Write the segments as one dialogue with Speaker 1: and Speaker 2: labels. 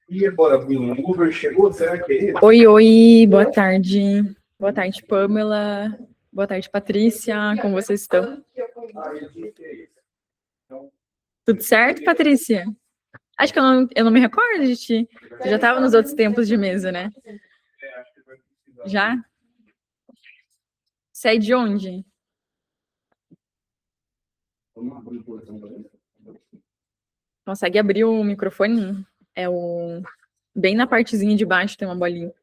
Speaker 1: E bora abrir um Uber, chegou? Será que é ele?
Speaker 2: Oi, oi, boa tarde. Boa tarde, Pamela. Boa tarde, Patrícia. Como vocês estão? Tudo certo, Patrícia? Acho que eu não me recordo de ti. Você já estava nos outros tempos de mesa, né? Já? Você é de onde? Consegue abrir o microfone? Bem na partezinha de baixo tem uma bolinha.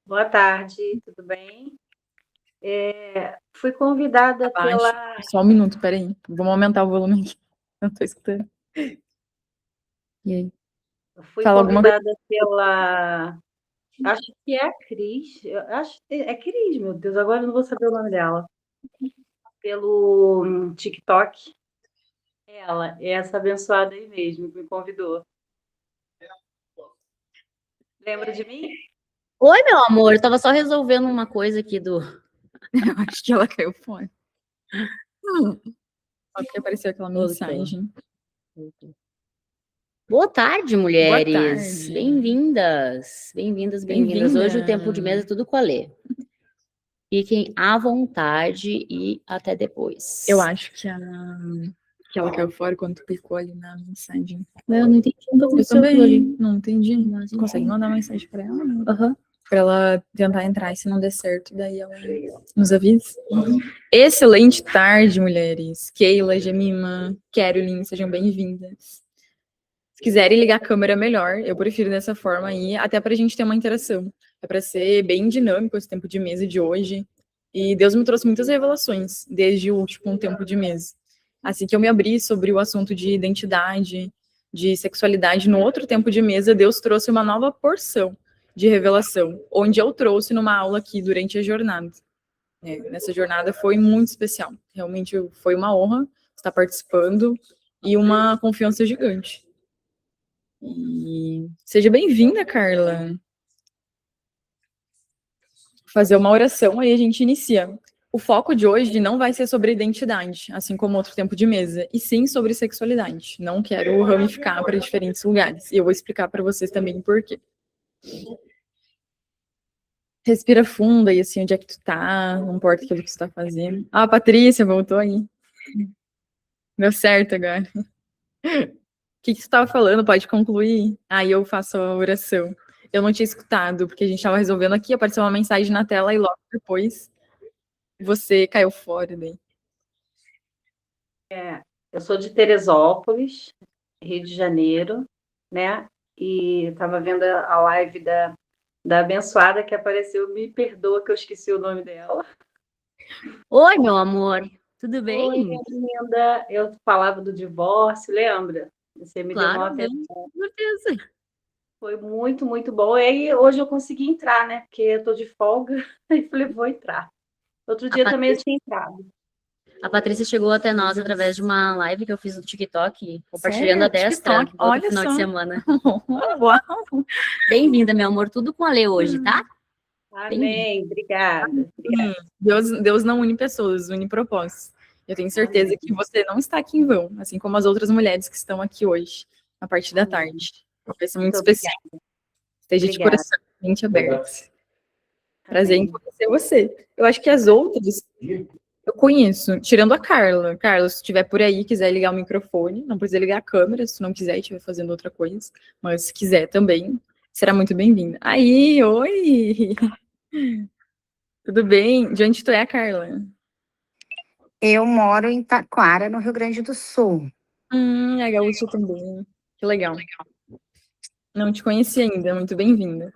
Speaker 3: Boa tarde, tudo bem? Fui convidada
Speaker 2: Abaixo.
Speaker 3: pela...
Speaker 2: Só um minuto, peraí. Vamos aumentar o volume aqui. Não tô escutando. E aí?
Speaker 3: Fui
Speaker 2: Fala alguma coisa.
Speaker 3: convidada pela... Acho que é a Cris. Acho que é Cris, meu Deus, agora eu não vou saber o nome dela. Pelo TikTok. Ela, é essa abençoada aí mesmo que me convidou. Lembra de mim?
Speaker 4: Oi, meu amor, eu tava só resolvendo uma coisa aqui do...
Speaker 2: Eu acho que ela caiu fora. Só que apareceu aquela mensagem.
Speaker 4: Boa tarde, mulheres.
Speaker 2: Boa tarde.
Speaker 4: Bem-vindas. Bem-vindas, bem-vindas. Hoje o tempo de mesa é tudo com a Lê. Fiquem à vontade e até depois.
Speaker 2: Eu acho que ela caiu fora quando tu clicou ali na mensagem.
Speaker 4: Eu não entendi.
Speaker 2: Eu também não entendi. Você consegue mandar mensagem pra ela?
Speaker 4: Aham.
Speaker 2: Pra ela tentar entrar, e se não der certo, daí ela nos avisa. Excelente tarde, mulheres. Keila, Gemima, Carolyn, sejam bem-vindas. Se quiserem ligar a câmera, melhor. Eu prefiro dessa forma aí, até pra gente ter uma interação. É pra ser bem dinâmico esse tempo de mesa de hoje. E Deus me trouxe muitas revelações desde o último tempo de mesa. Assim que eu me abri sobre o assunto de identidade, de sexualidade, no outro tempo de mesa, Deus trouxe uma nova porção de revelação, onde eu trouxe numa aula aqui durante a jornada. Nessa jornada foi muito especial. Realmente foi uma honra estar participando e uma confiança gigante. E seja bem-vinda, Carla. Vou fazer uma oração, aí a gente inicia. O foco de hoje não vai ser sobre identidade, assim como outro tempo de mesa, e sim sobre sexualidade. Não quero ramificar para diferentes lugares. E eu vou explicar para vocês também por quê. Respira fundo aí, assim, onde é que tu tá, não importa aquilo que tu tá fazendo. Ah, a Patrícia voltou aí. Deu certo agora. O que tu tava falando? Pode concluir? Aí eu faço a oração. Eu não tinha escutado, porque a gente tava resolvendo aqui, apareceu uma mensagem na tela e logo depois você caiu fora daí.
Speaker 3: Eu sou de Teresópolis, Rio de Janeiro, né? E estava vendo a live da abençoada que apareceu. Me perdoa que eu esqueci o nome dela.
Speaker 4: Oi, meu amor. Tudo bem?
Speaker 3: Oi, minha linda. Eu falava do divórcio, lembra? Você me deu uma
Speaker 4: Claro, né?
Speaker 3: atenção.
Speaker 4: Com certeza.
Speaker 3: Foi muito, muito bom. E aí, hoje eu consegui entrar, né? Porque eu tô de folga. Aí falei, vou entrar. Outro dia também eu tinha entrado.
Speaker 4: A Patrícia chegou até nós através de uma live que eu fiz no TikTok, compartilhando a
Speaker 2: Sério?
Speaker 4: destra
Speaker 2: TikTok?
Speaker 4: do outro
Speaker 2: Olha
Speaker 4: final
Speaker 2: só.
Speaker 4: de semana.
Speaker 2: Uau!
Speaker 4: Bem-vinda, meu amor. Tudo com a Lê hoje, tá?
Speaker 3: Amém. Obrigada.
Speaker 2: Deus não une pessoas, une propósitos. Eu tenho certeza que você não está aqui em vão, assim como as outras mulheres que estão aqui hoje, a partir da tarde. Vai ser muito especial. Esteja de coração, mente aberta. Prazer em conhecer você. Eu acho que as outras eu conheço, tirando a Carla. Carla, se estiver por aí, quiser ligar o microfone, não precisa ligar a câmera, se não quiser e estiver fazendo outra coisa, mas se quiser também, será muito bem-vinda. Aí, oi! Tudo bem? De onde tu é, Carla?
Speaker 5: Eu moro em Taquara, no Rio Grande do Sul.
Speaker 2: A gaúcha também. Que legal. Não te conheci ainda, muito bem-vinda.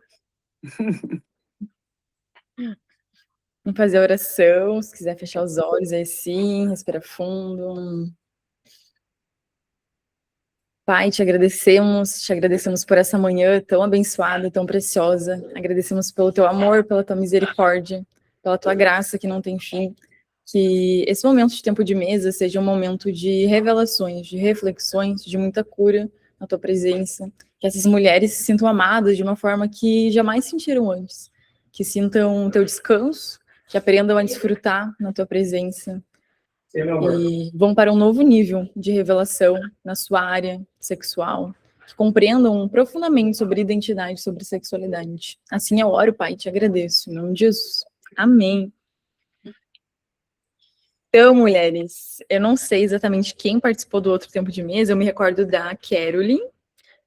Speaker 2: Vamos fazer a oração, se quiser fechar os olhos aí sim, respira fundo. Pai, te agradecemos por essa manhã tão abençoada, tão preciosa. Agradecemos pelo teu amor, pela tua misericórdia, pela tua graça que não tem fim. Que esse momento de tempo de mesa seja um momento de revelações, de reflexões, de muita cura na tua presença. Que essas mulheres se sintam amadas de uma forma que jamais sentiram antes. Que sintam teu descanso, que aprendam a desfrutar na tua presença. E vão para um novo nível de revelação na sua área sexual, que compreendam profundamente sobre identidade, sobre sexualidade. Assim eu oro, Pai, e te agradeço, em nome de Jesus. Amém. Então, mulheres, eu não sei exatamente quem participou do outro tempo de mesa, eu me recordo da Carolyn,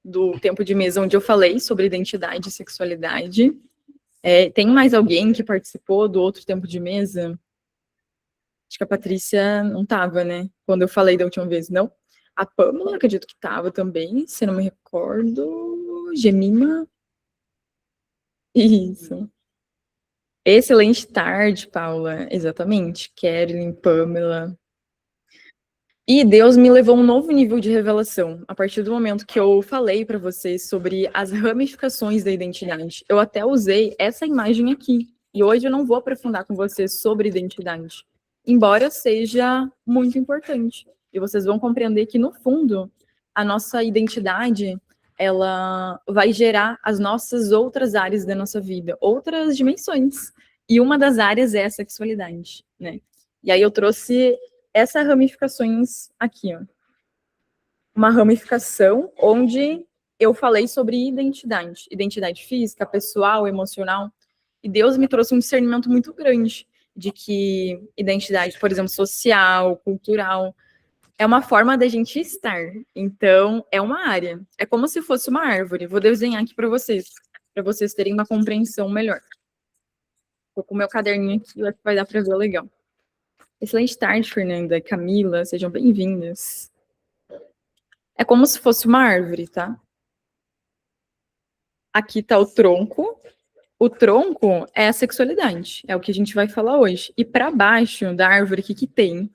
Speaker 2: do tempo de mesa onde eu falei sobre identidade e sexualidade. Tem mais alguém que participou do outro tempo de mesa? Acho que a Patrícia não estava, né? Quando eu falei da última vez, não? A Pâmela, acredito que estava também, se não me recordo. Gemima. Isso. Excelente tarde, Paula. Exatamente. Carolyn, Pâmela. E Deus me levou a um novo nível de revelação, a partir do momento que eu falei para vocês sobre as ramificações da identidade. Eu até usei essa imagem aqui, e hoje eu não vou aprofundar com vocês sobre identidade, embora seja muito importante. E vocês vão compreender que, no fundo, a nossa identidade, ela vai gerar as nossas outras áreas da nossa vida, outras dimensões. E uma das áreas é a sexualidade, né? E aí eu trouxe essas ramificações aqui, ó. Uma ramificação onde eu falei sobre identidade. Identidade física, pessoal, emocional. E Deus me trouxe um discernimento muito grande de que identidade, por exemplo, social, cultural, é uma forma da gente estar. Então, é uma área. É como se fosse uma árvore. Vou desenhar aqui para vocês terem uma compreensão melhor. Vou com o meu caderninho aqui, eu acho que vai dar para ver legal. Excelente tarde, Fernanda, Camila, sejam bem-vindas. É como se fosse uma árvore, tá? Aqui está o tronco. O tronco é a sexualidade, é o que a gente vai falar hoje. E para baixo da árvore, o que tem?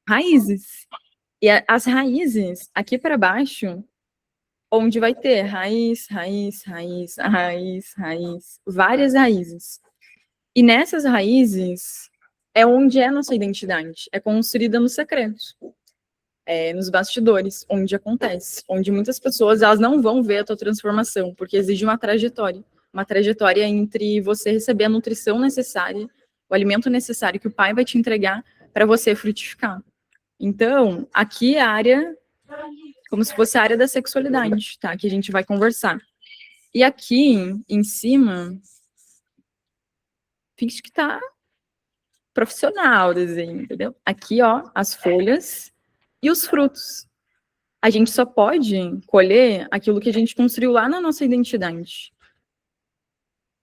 Speaker 2: Raízes. E as raízes, aqui para baixo, onde vai ter raiz, raiz, raiz, raiz, raiz, várias raízes. E nessas raízes é onde é a nossa identidade, é construída no secreto, nos bastidores, onde acontece, onde muitas pessoas elas não vão ver a tua transformação, porque exige uma trajetória entre você receber a nutrição necessária, o alimento necessário que o Pai vai te entregar para você frutificar. Então, aqui é a área, como se fosse a área da sexualidade, tá? Que a gente vai conversar. E aqui, em cima, finge que tá profissional o desenho, entendeu? Aqui, ó, as folhas e os frutos. A gente só pode colher aquilo que a gente construiu lá na nossa identidade.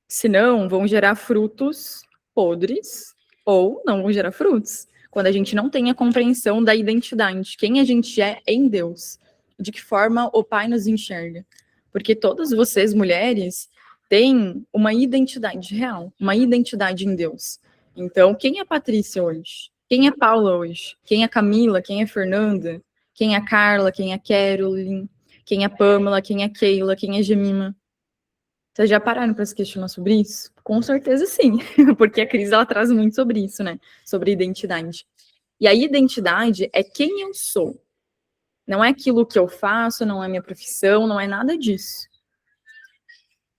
Speaker 2: Senão, vão gerar frutos podres ou não vão gerar frutos. Quando a gente não tem a compreensão da identidade, quem a gente é em Deus, de que forma o Pai nos enxerga. Porque todas vocês, mulheres, têm uma identidade real, uma identidade em Deus. Então, quem é a Patrícia hoje? Quem é a Paula hoje? Quem é a Camila? Quem é a Fernanda? Quem é a Carla? Quem é a Carolyn? Quem é a Pâmela? Quem é a Keila? Quem é a Gemima? Vocês já pararam para se questionar sobre isso? Com certeza sim, porque a Cris ela traz muito sobre isso, né? Sobre identidade. E a identidade é quem eu sou. Não é aquilo que eu faço, não é minha profissão, não é nada disso.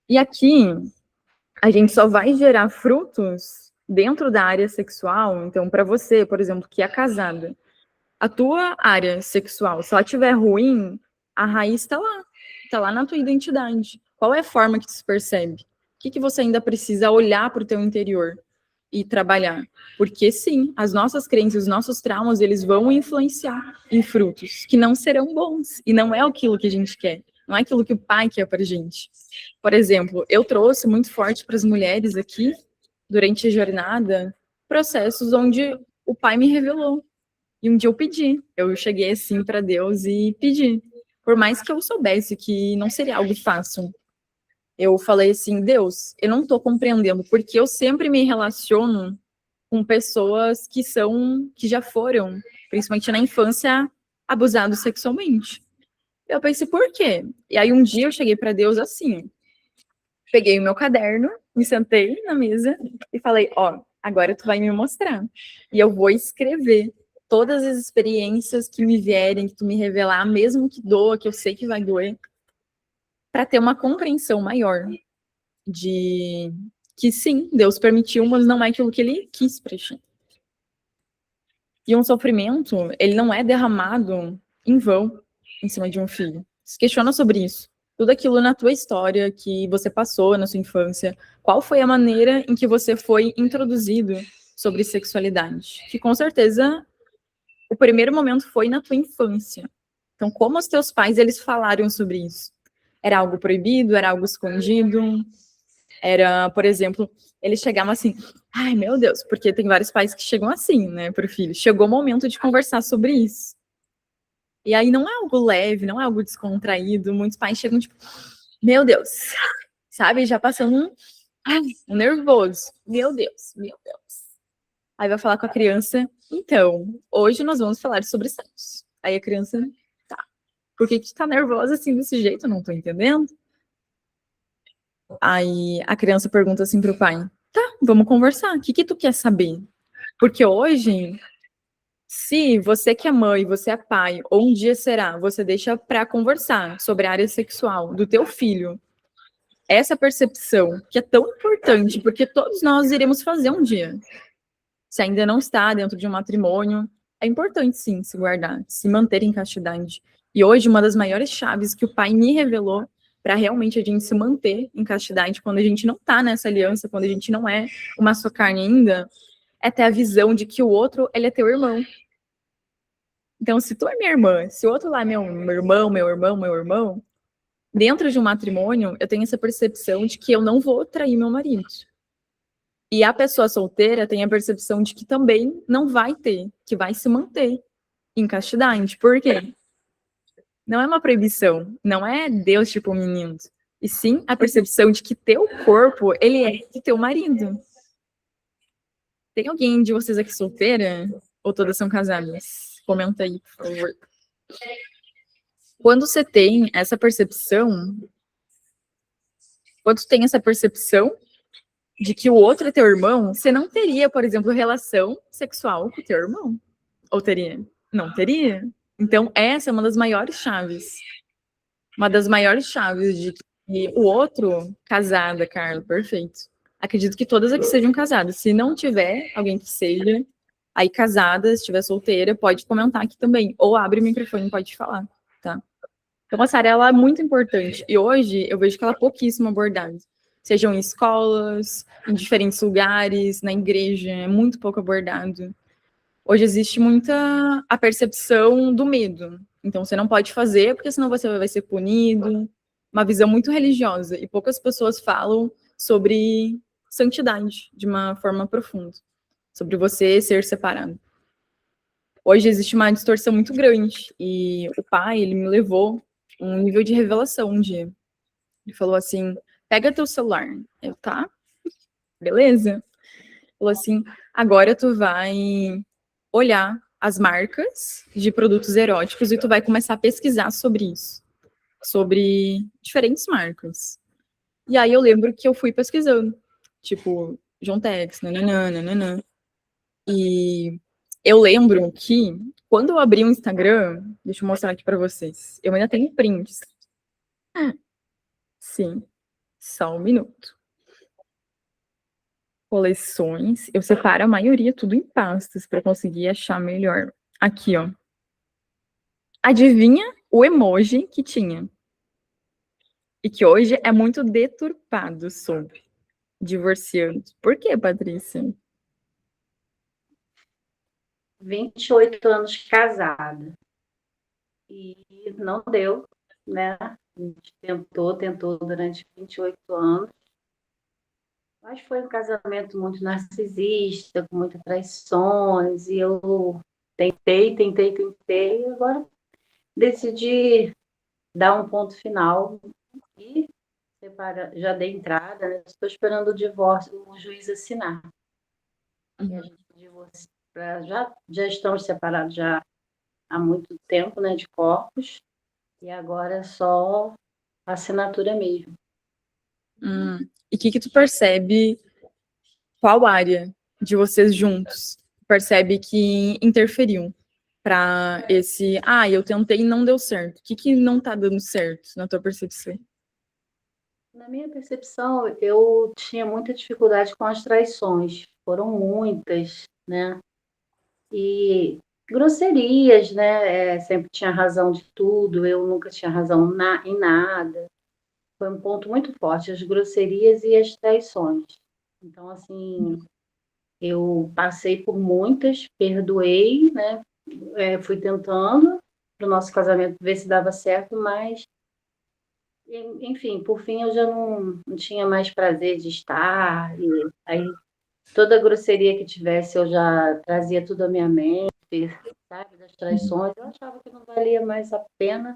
Speaker 2: E aqui, a gente só vai gerar frutos dentro da área sexual. Então, para você, por exemplo, que é casada, a tua área sexual, se ela estiver ruim, a raiz está lá na tua identidade. Qual é a forma que se percebe? O que você ainda precisa olhar para o teu interior e trabalhar? Porque sim, as nossas crenças, os nossos traumas, eles vão influenciar em frutos que não serão bons. E não é aquilo que a gente quer. Não é aquilo que o Pai quer para a gente. Por exemplo, eu trouxe muito forte para as mulheres aqui, durante a jornada, processos onde o Pai me revelou. E um dia eu pedi. Eu cheguei assim para Deus e pedi. Por mais que eu soubesse que não seria algo fácil. Eu falei assim, Deus, eu não estou compreendendo, porque eu sempre me relaciono com pessoas que já foram, principalmente na infância, abusados sexualmente. Eu pensei, por quê? E aí um dia eu cheguei para Deus assim, peguei o meu caderno, me sentei na mesa e falei, ó, agora tu vai me mostrar. E eu vou escrever todas as experiências que me vierem, que tu me revelar, mesmo que doa, que eu sei que vai doer, para ter uma compreensão maior de que sim, Deus permitiu, mas não é aquilo que ele quis pra gente. E um sofrimento, ele não é derramado em vão em cima de um filho. Se questiona sobre isso. Tudo aquilo na tua história que você passou na sua infância. Qual foi a maneira em que você foi introduzido sobre sexualidade? Que com certeza o primeiro momento foi na tua infância. Então, como os teus pais eles falaram sobre isso? Era algo proibido? Era algo escondido? Era, por exemplo, eles chegavam assim, ai meu Deus, porque tem vários pais que chegam assim, né, pro filho. Chegou o momento de conversar sobre isso. E aí não é algo leve, não é algo descontraído. Muitos pais chegam tipo, meu Deus, sabe? Já passando um nervoso. Meu Deus, meu Deus. Aí vai falar com a criança, então, hoje nós vamos falar sobre sexo. Aí a criança, tá. Por que tu tá nervosa assim desse jeito? Eu não tô entendendo. Aí a criança pergunta assim pro pai, tá, vamos conversar. O que que tu quer saber? Porque hoje se você que é mãe, você é pai, ou um dia será, você deixa para conversar sobre a área sexual do teu filho, essa percepção que é tão importante, porque todos nós iremos fazer um dia. Se ainda não está dentro de um matrimônio, é importante sim se guardar, se manter em castidade. E hoje uma das maiores chaves que o pai me revelou para realmente a gente se manter em castidade quando a gente não está nessa aliança, quando a gente não é uma só carne ainda, é ter a visão de que o outro, ele é teu irmão. Então, se tu é minha irmã, se o outro lá é meu irmão, dentro de um matrimônio, eu tenho essa percepção de que eu não vou trair meu marido. E a pessoa solteira tem a percepção de que também não vai ter, que vai se manter em castidade. Por quê? Não é uma proibição, não é Deus tipo menino, e sim a percepção de que teu corpo, ele é do teu marido. Tem alguém de vocês aqui solteira? Ou todas são casadas? Comenta aí, por favor. Quando você tem essa percepção, quando você tem essa percepção de que o outro é teu irmão, você não teria, por exemplo, relação sexual com o teu irmão. Ou teria? Não teria. Então, essa é uma das maiores chaves. Uma das maiores chaves de que o outro, casada, Carla, perfeito. Acredito que todas aqui sejam casadas. Se não tiver alguém que seja, aí casada, se estiver solteira, pode comentar aqui também. Ou abre o microfone e pode falar, tá? Então, essa área ela é muito importante. E hoje eu vejo que ela é pouquíssimo abordada. Sejam em escolas, em diferentes lugares, na igreja, é muito pouco abordado. Hoje existe muita a percepção do medo. Então, você não pode fazer, porque senão você vai ser punido. Uma visão muito religiosa. E poucas pessoas falam sobre santidade de uma forma profunda. Sobre você ser separado. Hoje existe uma distorção muito grande. E o pai, ele me levou um nível de revelação um dia. Ele falou assim, pega teu celular. Eu, tá, beleza. Falou assim, agora tu vai olhar as marcas de produtos eróticos e tu vai começar a pesquisar sobre isso. Sobre diferentes marcas. E aí eu lembro que eu fui pesquisando. Tipo, John Tex, nananã, nananã. E eu lembro que quando eu abri o Instagram, deixa eu mostrar aqui pra vocês. Eu ainda tenho prints. Sim, só um minuto. Coleções, eu separo a maioria tudo em pastas para conseguir achar melhor. Aqui, ó. Adivinha o emoji que tinha? E que hoje é muito deturpado sobre divorciando. Por quê, Patrícia?
Speaker 3: 28 anos casada. E não deu, né? A gente tentou durante 28 anos. Mas foi um casamento muito narcisista, com muitas traições, e eu tentei, e agora decidi dar um ponto final e já dei entrada, né? Estou esperando o divórcio, o juiz assinar. E a gente divorcia, já estamos separados já há muito tempo, né, de corpos, e agora é só a assinatura mesmo.
Speaker 2: E o que tu percebe, qual área de vocês juntos percebe que interferiu para esse, eu tentei e não deu certo. O que não tá dando certo na tua percepção?
Speaker 3: Na minha percepção, eu tinha muita dificuldade com as traições. Foram muitas, né? E grosserias, né? Sempre tinha razão de tudo, eu nunca tinha razão em nada. Foi um ponto muito forte, as grosserias e as traições. Então, assim, eu passei por muitas, perdoei, né? Fui tentando para o nosso casamento ver se dava certo, mas, enfim, por fim eu já não tinha mais prazer de estar. E aí toda grosseria que tivesse eu já trazia tudo à minha mente, sabe, das traições. Eu achava que não valia mais a pena,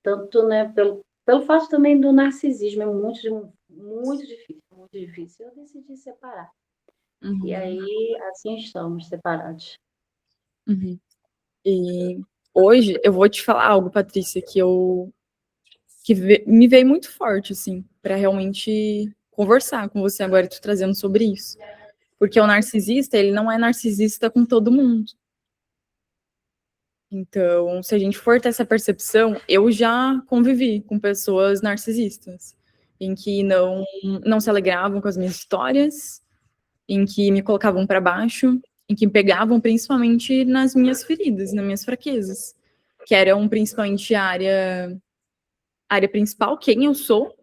Speaker 3: tanto, né, pelo fato também do narcisismo, é muito difícil, muito difícil. Eu decidi separar. E aí, assim estamos separados.
Speaker 2: Uhum. E hoje eu vou te falar algo, Patrícia, me veio muito forte, assim, para realmente conversar com você agora, tu trazendo sobre isso. Porque o narcisista, ele não é narcisista com todo mundo. Então, se a gente for ter essa percepção, eu já convivi com pessoas narcisistas, em que não se alegravam com as minhas histórias, em que me colocavam para baixo, em que pegavam principalmente nas minhas feridas, nas minhas fraquezas, que eram principalmente a área principal, quem eu sou.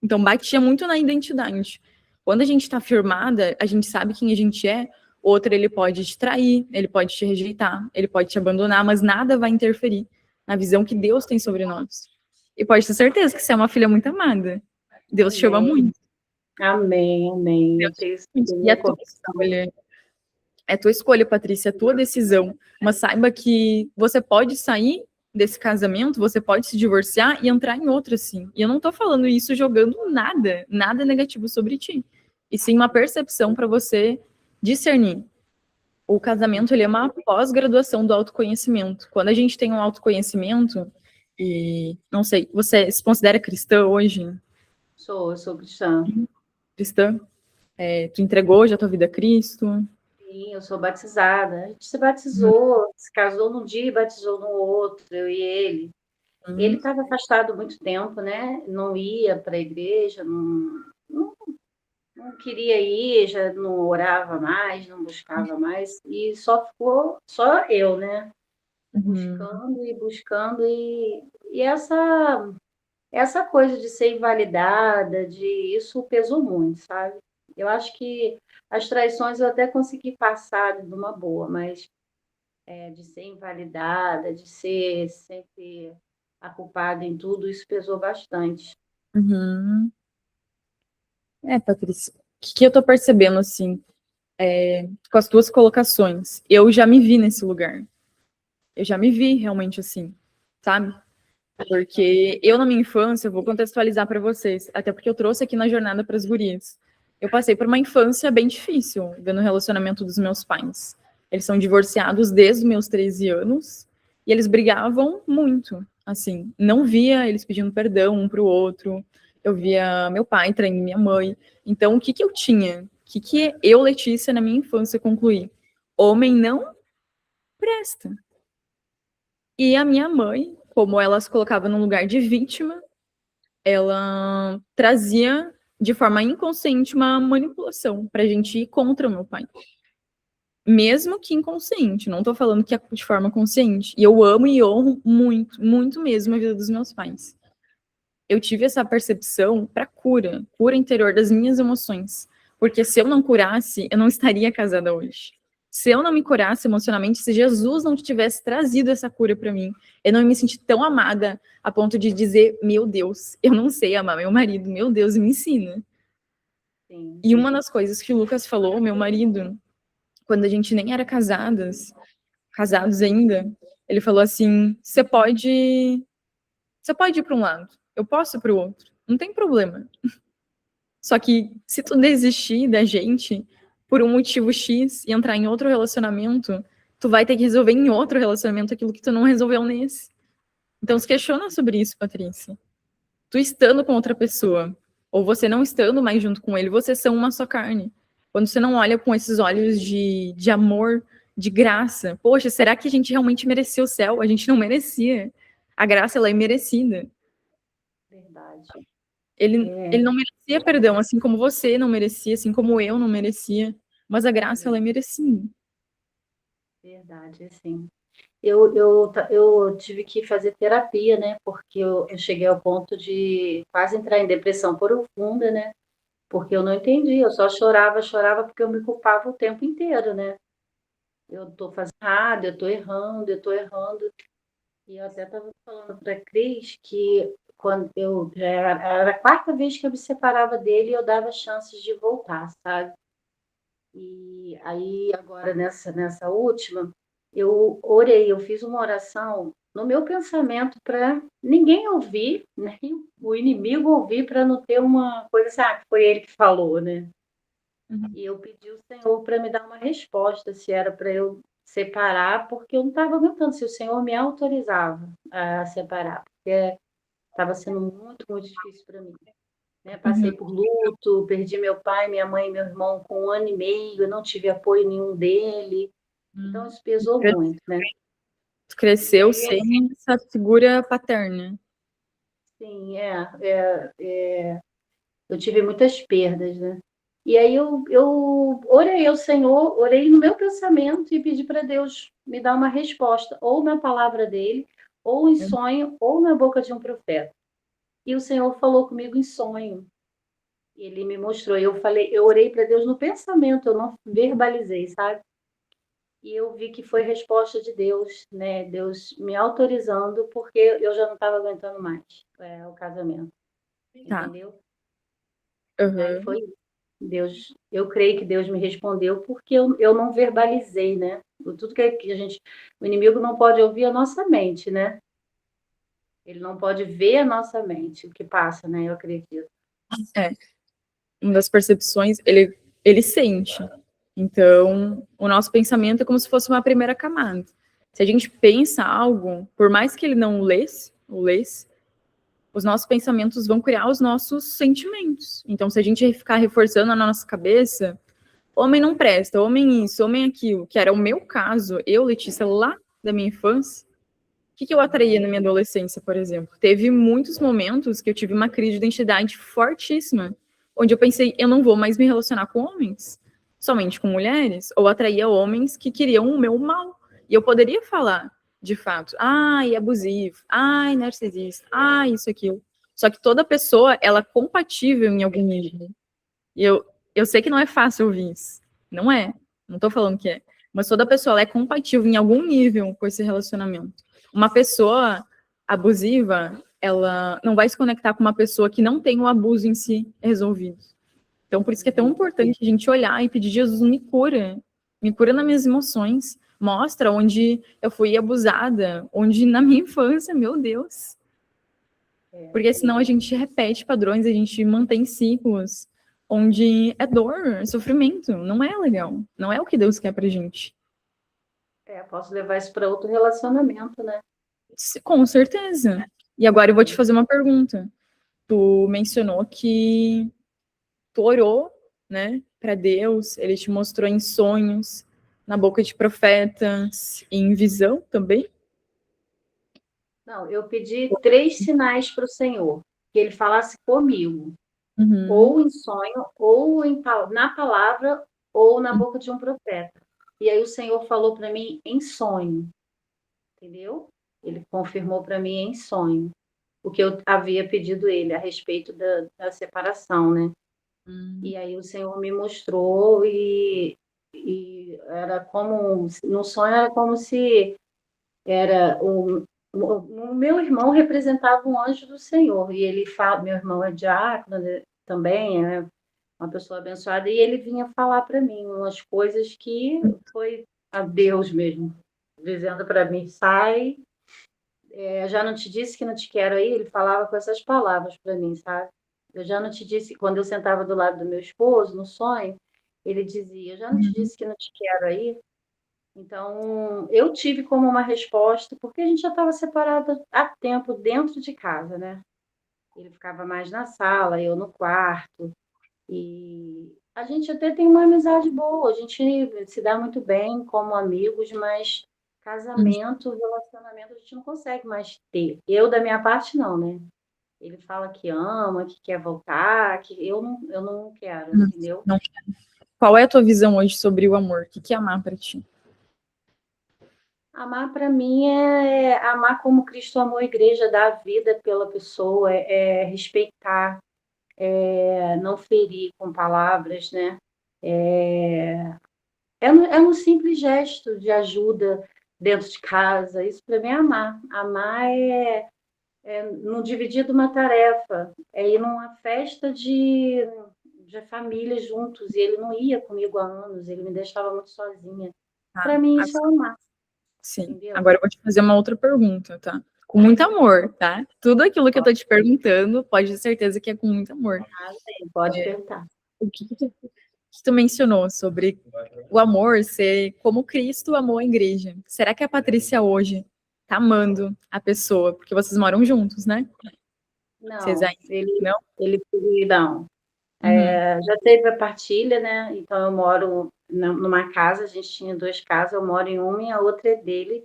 Speaker 2: Então, batia muito na identidade. Quando a gente está firmada, a gente sabe quem a gente é. Outro, ele pode te trair, ele pode te rejeitar, ele pode te abandonar, mas nada vai interferir na visão que Deus tem sobre nós. E pode ter certeza que você é uma filha muito amada. Deus te ama
Speaker 3: Amém.
Speaker 2: muito.
Speaker 3: Amém, amém. Eu tenho
Speaker 2: E é tua escolha. É tua escolha, Patrícia, é tua decisão. Mas saiba que você pode sair desse casamento, você pode se divorciar e entrar em outro, assim. E eu não tô falando isso jogando nada negativo sobre ti. E sim uma percepção para você discernir. O casamento, ele é uma pós-graduação do autoconhecimento. Quando a gente tem um autoconhecimento, e não sei, você se considera cristã hoje?
Speaker 3: eu sou cristã.
Speaker 2: Cristã? Tu entregou já tua vida a Cristo?
Speaker 3: Sim, eu sou batizada. A gente se batizou, se casou num dia e batizou no outro, eu e ele. Ele estava afastado há muito tempo, né? Não ia para a igreja, não queria ir, já não orava mais, não buscava mais, e só ficou só eu, né? Buscando e buscando, e essa coisa de ser invalidada, isso pesou muito, sabe? Eu acho que as traições eu até consegui passar de uma boa, mas de ser invalidada, de ser sempre a culpada em tudo, isso pesou bastante.
Speaker 2: Uhum. Patrícia, o que eu tô percebendo, assim, com as tuas colocações? Eu já me vi nesse lugar. Eu já me vi realmente assim, sabe? Porque eu, na minha infância, eu vou contextualizar para vocês, até porque eu trouxe aqui na jornada para as gurias. Eu passei por uma infância bem difícil, vendo o relacionamento dos meus pais. Eles são divorciados desde os meus 13 anos e eles brigavam muito, assim. Não via eles pedindo perdão um para o outro. Eu via meu pai traindo minha mãe. Então, o que eu tinha? O que eu, Letícia, na minha infância, concluí? Homem não presta. E a minha mãe, como ela se colocava num lugar de vítima, ela trazia de forma inconsciente uma manipulação pra gente ir contra o meu pai. Mesmo que inconsciente, não tô falando que é de forma consciente. E eu amo e honro muito, muito mesmo a vida dos meus pais. Eu tive essa percepção para cura interior das minhas emoções. Porque se eu não curasse, eu não estaria casada hoje. Se eu não me curasse emocionalmente, se Jesus não tivesse trazido essa cura para mim, eu não me senti tão amada a ponto de dizer, meu Deus, eu não sei amar meu marido, meu Deus, me ensina.
Speaker 3: Sim.
Speaker 2: E uma das coisas que o Lucas falou, meu marido, quando a gente nem era casados ainda, ele falou assim, você pode ir para um lado, eu posso ir para o outro, não tem problema. Só que se tu desistir da gente por um motivo X e entrar em outro relacionamento, tu vai ter que resolver em outro relacionamento aquilo que tu não resolveu nesse. Então se questiona sobre isso, Patrícia. Tu estando com outra pessoa, ou você não estando mais junto com ele, vocês são uma só carne. Quando você não olha com esses olhos de amor, de graça, poxa, será que a gente realmente merecia o céu? A gente não merecia. A graça, ela é merecida.
Speaker 3: Verdade.
Speaker 2: Ele não merecia perdão, assim como você não merecia, assim como eu não merecia. Mas a graça, ela é merecida.
Speaker 3: Verdade, assim. Eu tive que fazer terapia, né? Porque eu cheguei ao ponto de quase entrar em depressão profunda, né? Porque eu não entendi, eu só chorava, chorava porque eu me culpava o tempo inteiro, né? Eu tô fazendo errado, eu tô errando, eu tô errando. E eu até estava falando para a Cris que quando eu já era a quarta vez que eu me separava dele, eu dava chances de voltar, sabe? E aí, agora, nessa última, eu orei, eu fiz uma oração no meu pensamento para ninguém ouvir, nem o inimigo ouvir, para não ter uma coisa assim, que foi ele que falou, né?
Speaker 2: Uhum.
Speaker 3: E eu pedi ao Senhor para me dar uma resposta, se era para eu separar, porque eu não estava aguentando, se o Senhor me autorizava a separar, porque estava sendo muito, muito difícil para mim. Né? Passei
Speaker 2: Uhum.
Speaker 3: por luto, perdi meu pai, minha mãe e meu irmão com 1 ano e meio, eu não tive apoio nenhum dele, então isso pesou muito, né?
Speaker 2: Tu
Speaker 3: E
Speaker 2: cresceu
Speaker 3: aí,
Speaker 2: sem essa figura paterna.
Speaker 3: assim, eu tive muitas perdas, né? E aí eu orei ao Senhor, orei no meu pensamento e pedi para Deus me dar uma resposta, ou na palavra dele, ou em sonho, ou na boca de um profeta. E o Senhor falou comigo em sonho. Ele me mostrou. Eu orei para Deus no pensamento, eu não verbalizei, sabe? E eu vi que foi resposta de Deus, né? Deus me autorizando, porque eu já não estava aguentando mais o casamento,
Speaker 2: Tá.
Speaker 3: entendeu? Aí
Speaker 2: Uhum.
Speaker 3: foi Deus. Eu creio que Deus me respondeu porque eu não verbalizei, né? Tudo que o inimigo não pode ouvir a nossa mente, né? Ele não pode ver a nossa mente, o que passa, né? Eu acredito.
Speaker 2: É. Uma das percepções, ele sente. Então, o nosso pensamento é como se fosse uma primeira camada. Se a gente pensa algo, por mais que ele não lesse, os nossos pensamentos vão criar os nossos sentimentos. Então, se a gente ficar reforçando na nossa cabeça, homem não presta, homem isso, homem aquilo, que era o meu caso, eu, Letícia, lá da minha infância, o que eu atraía na minha adolescência, por exemplo? Teve muitos momentos que eu tive uma crise de identidade fortíssima, onde eu pensei, eu não vou mais me relacionar com homens, somente com mulheres, ou atraía homens que queriam o meu mal. E eu poderia falar, de fato, ai, abusivo, ai, narcisista, ai, isso, aquilo. Só que toda pessoa, ela é compatível em algum nível. E eu sei que não é fácil ouvir isso. Não é. Não tô falando que é. Mas toda pessoa ela é compatível em algum nível com esse relacionamento. Uma pessoa abusiva, ela não vai se conectar com uma pessoa que não tem o abuso em si resolvido. Então, por isso que é tão importante a gente olhar e pedir, Jesus, me cura nas minhas emoções, mostra onde eu fui abusada, onde na minha infância, meu Deus. Porque senão a gente repete padrões, a gente mantém ciclos onde é dor, é sofrimento, não é legal, não é o que Deus quer pra gente.
Speaker 3: Posso levar isso para outro relacionamento, né?
Speaker 2: Com certeza. E agora eu vou te fazer uma pergunta. Tu mencionou que tu orou, né, para Deus, ele te mostrou em sonhos, na boca de profetas, em visão também?
Speaker 3: Não, eu pedi 3 sinais para o Senhor, que ele falasse comigo,
Speaker 2: Uhum.
Speaker 3: ou em sonho, ou na palavra, ou na boca de um profeta. E aí o Senhor falou para mim em sonho, entendeu? Ele confirmou para mim em sonho o que eu havia pedido ele a respeito da separação, né? E aí o Senhor me mostrou e era como, no sonho era como se era o meu irmão representava um anjo do Senhor, e ele fala, meu irmão é diácono, né, também, é uma pessoa abençoada, e ele vinha falar para mim umas coisas que foi a Deus mesmo, dizendo para mim, sai, já não te disse que não te quero aí, ele falava com essas palavras para mim, sabe? Eu já não te disse, quando eu sentava do lado do meu esposo, no sonho, ele dizia, eu já não te disse que não te quero aí, então, eu tive como uma resposta, porque a gente já estava separada há tempo dentro de casa, né? Ele ficava mais na sala, eu no quarto. E a gente até tem uma amizade boa, a gente se dá muito bem como amigos, mas casamento, relacionamento, a gente não consegue mais ter. Eu, da minha parte, não, né? Ele fala que ama, que quer voltar, que eu não quero, entendeu?
Speaker 2: Não. Qual é a tua visão hoje sobre o amor? O que é amar pra ti?
Speaker 3: Amar para mim é amar como Cristo amou a igreja, dar a vida pela pessoa, respeitar, não ferir com palavras, né? É um simples gesto de ajuda dentro de casa. Isso para mim é amar. Amar é não dividir de uma tarefa, é ir numa festa de família juntos. E ele não ia comigo há anos, ele me deixava muito sozinha.
Speaker 2: Tá?
Speaker 3: Para mim, isso é amar,
Speaker 2: Sim.
Speaker 3: entendeu?
Speaker 2: Agora eu vou te fazer uma outra pergunta, tá? Com muito amor, tá? Tudo aquilo que eu tô te perguntando, pode ter certeza que é com muito amor.
Speaker 3: Pode perguntar.
Speaker 2: O que tu mencionou sobre o amor ser como Cristo amou a igreja? Será que a Patrícia hoje tá amando a pessoa? Porque vocês moram juntos, né?
Speaker 3: Não,
Speaker 2: Vocês ainda não?
Speaker 3: não. Já teve a partilha, né? Então eu moro numa casa, a gente tinha 2 casas, eu moro em uma e a outra é dele,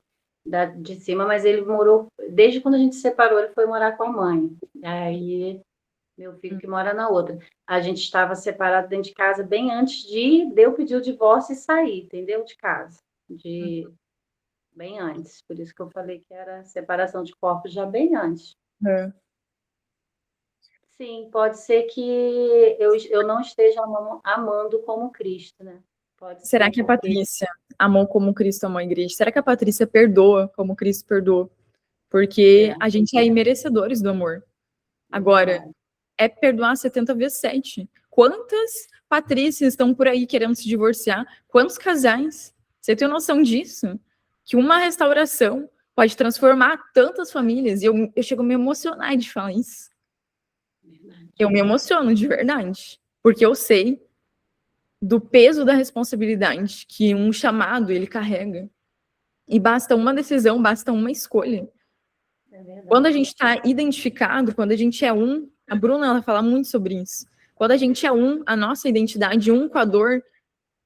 Speaker 3: de cima, mas ele morou, desde quando a gente se separou, ele foi morar com a mãe. Aí, meu filho que mora na outra. A gente estava separado dentro de casa bem antes de eu pedir o divórcio e sair, entendeu? De casa. Bem antes. Por isso que eu falei que era separação de corpos já bem antes.
Speaker 2: É.
Speaker 3: Sim, pode ser que eu não esteja amando como Cristo, né? Pode
Speaker 2: Será
Speaker 3: ser
Speaker 2: que a
Speaker 3: porque
Speaker 2: Patrícia amou como Cristo amou a igreja? Será que a Patrícia perdoa como Cristo perdoou? Porque a gente é imerecedores do amor. Agora, é perdoar 70 vezes 7. Quantas Patrícias estão por aí querendo se divorciar? Quantos casais? Você tem noção disso? Que uma restauração pode transformar tantas famílias. E eu chego a me emocionar de falar isso. Eu me emociono de verdade. Porque eu sei do peso da responsabilidade que um chamado ele carrega. E basta uma decisão, basta uma escolha. Quando a gente está identificado, quando a gente é um, a Bruna ela fala muito sobre isso. Quando a gente é um, a nossa identidade, um com a dor,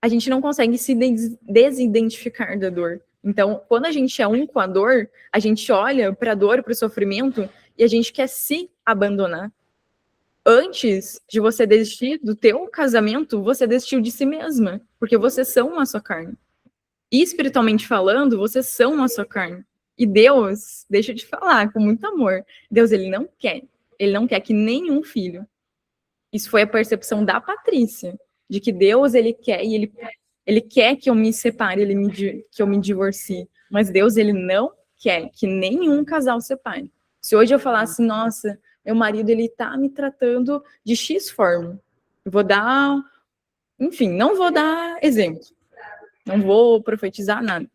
Speaker 2: a gente não consegue se desidentificar da dor. Então, quando a gente é um com a dor, a gente olha para a dor, para o sofrimento, e a gente quer se abandonar. Antes de você desistir do teu casamento, você desistiu de si mesma, porque vocês são uma só carne. E espiritualmente falando, vocês são uma só carne. E Deus, deixa eu te falar, com muito amor, Deus, ele não quer que nenhum filho. Isso foi a percepção da Patrícia, de que Deus, ele quer, e ele quer que eu me separe, que eu me divorcie. Mas Deus, ele não quer que nenhum casal separe. Se hoje eu falasse, nossa, meu marido, ele tá me tratando de X forma, eu vou dar, enfim, não vou dar exemplo. Não vou profetizar nada.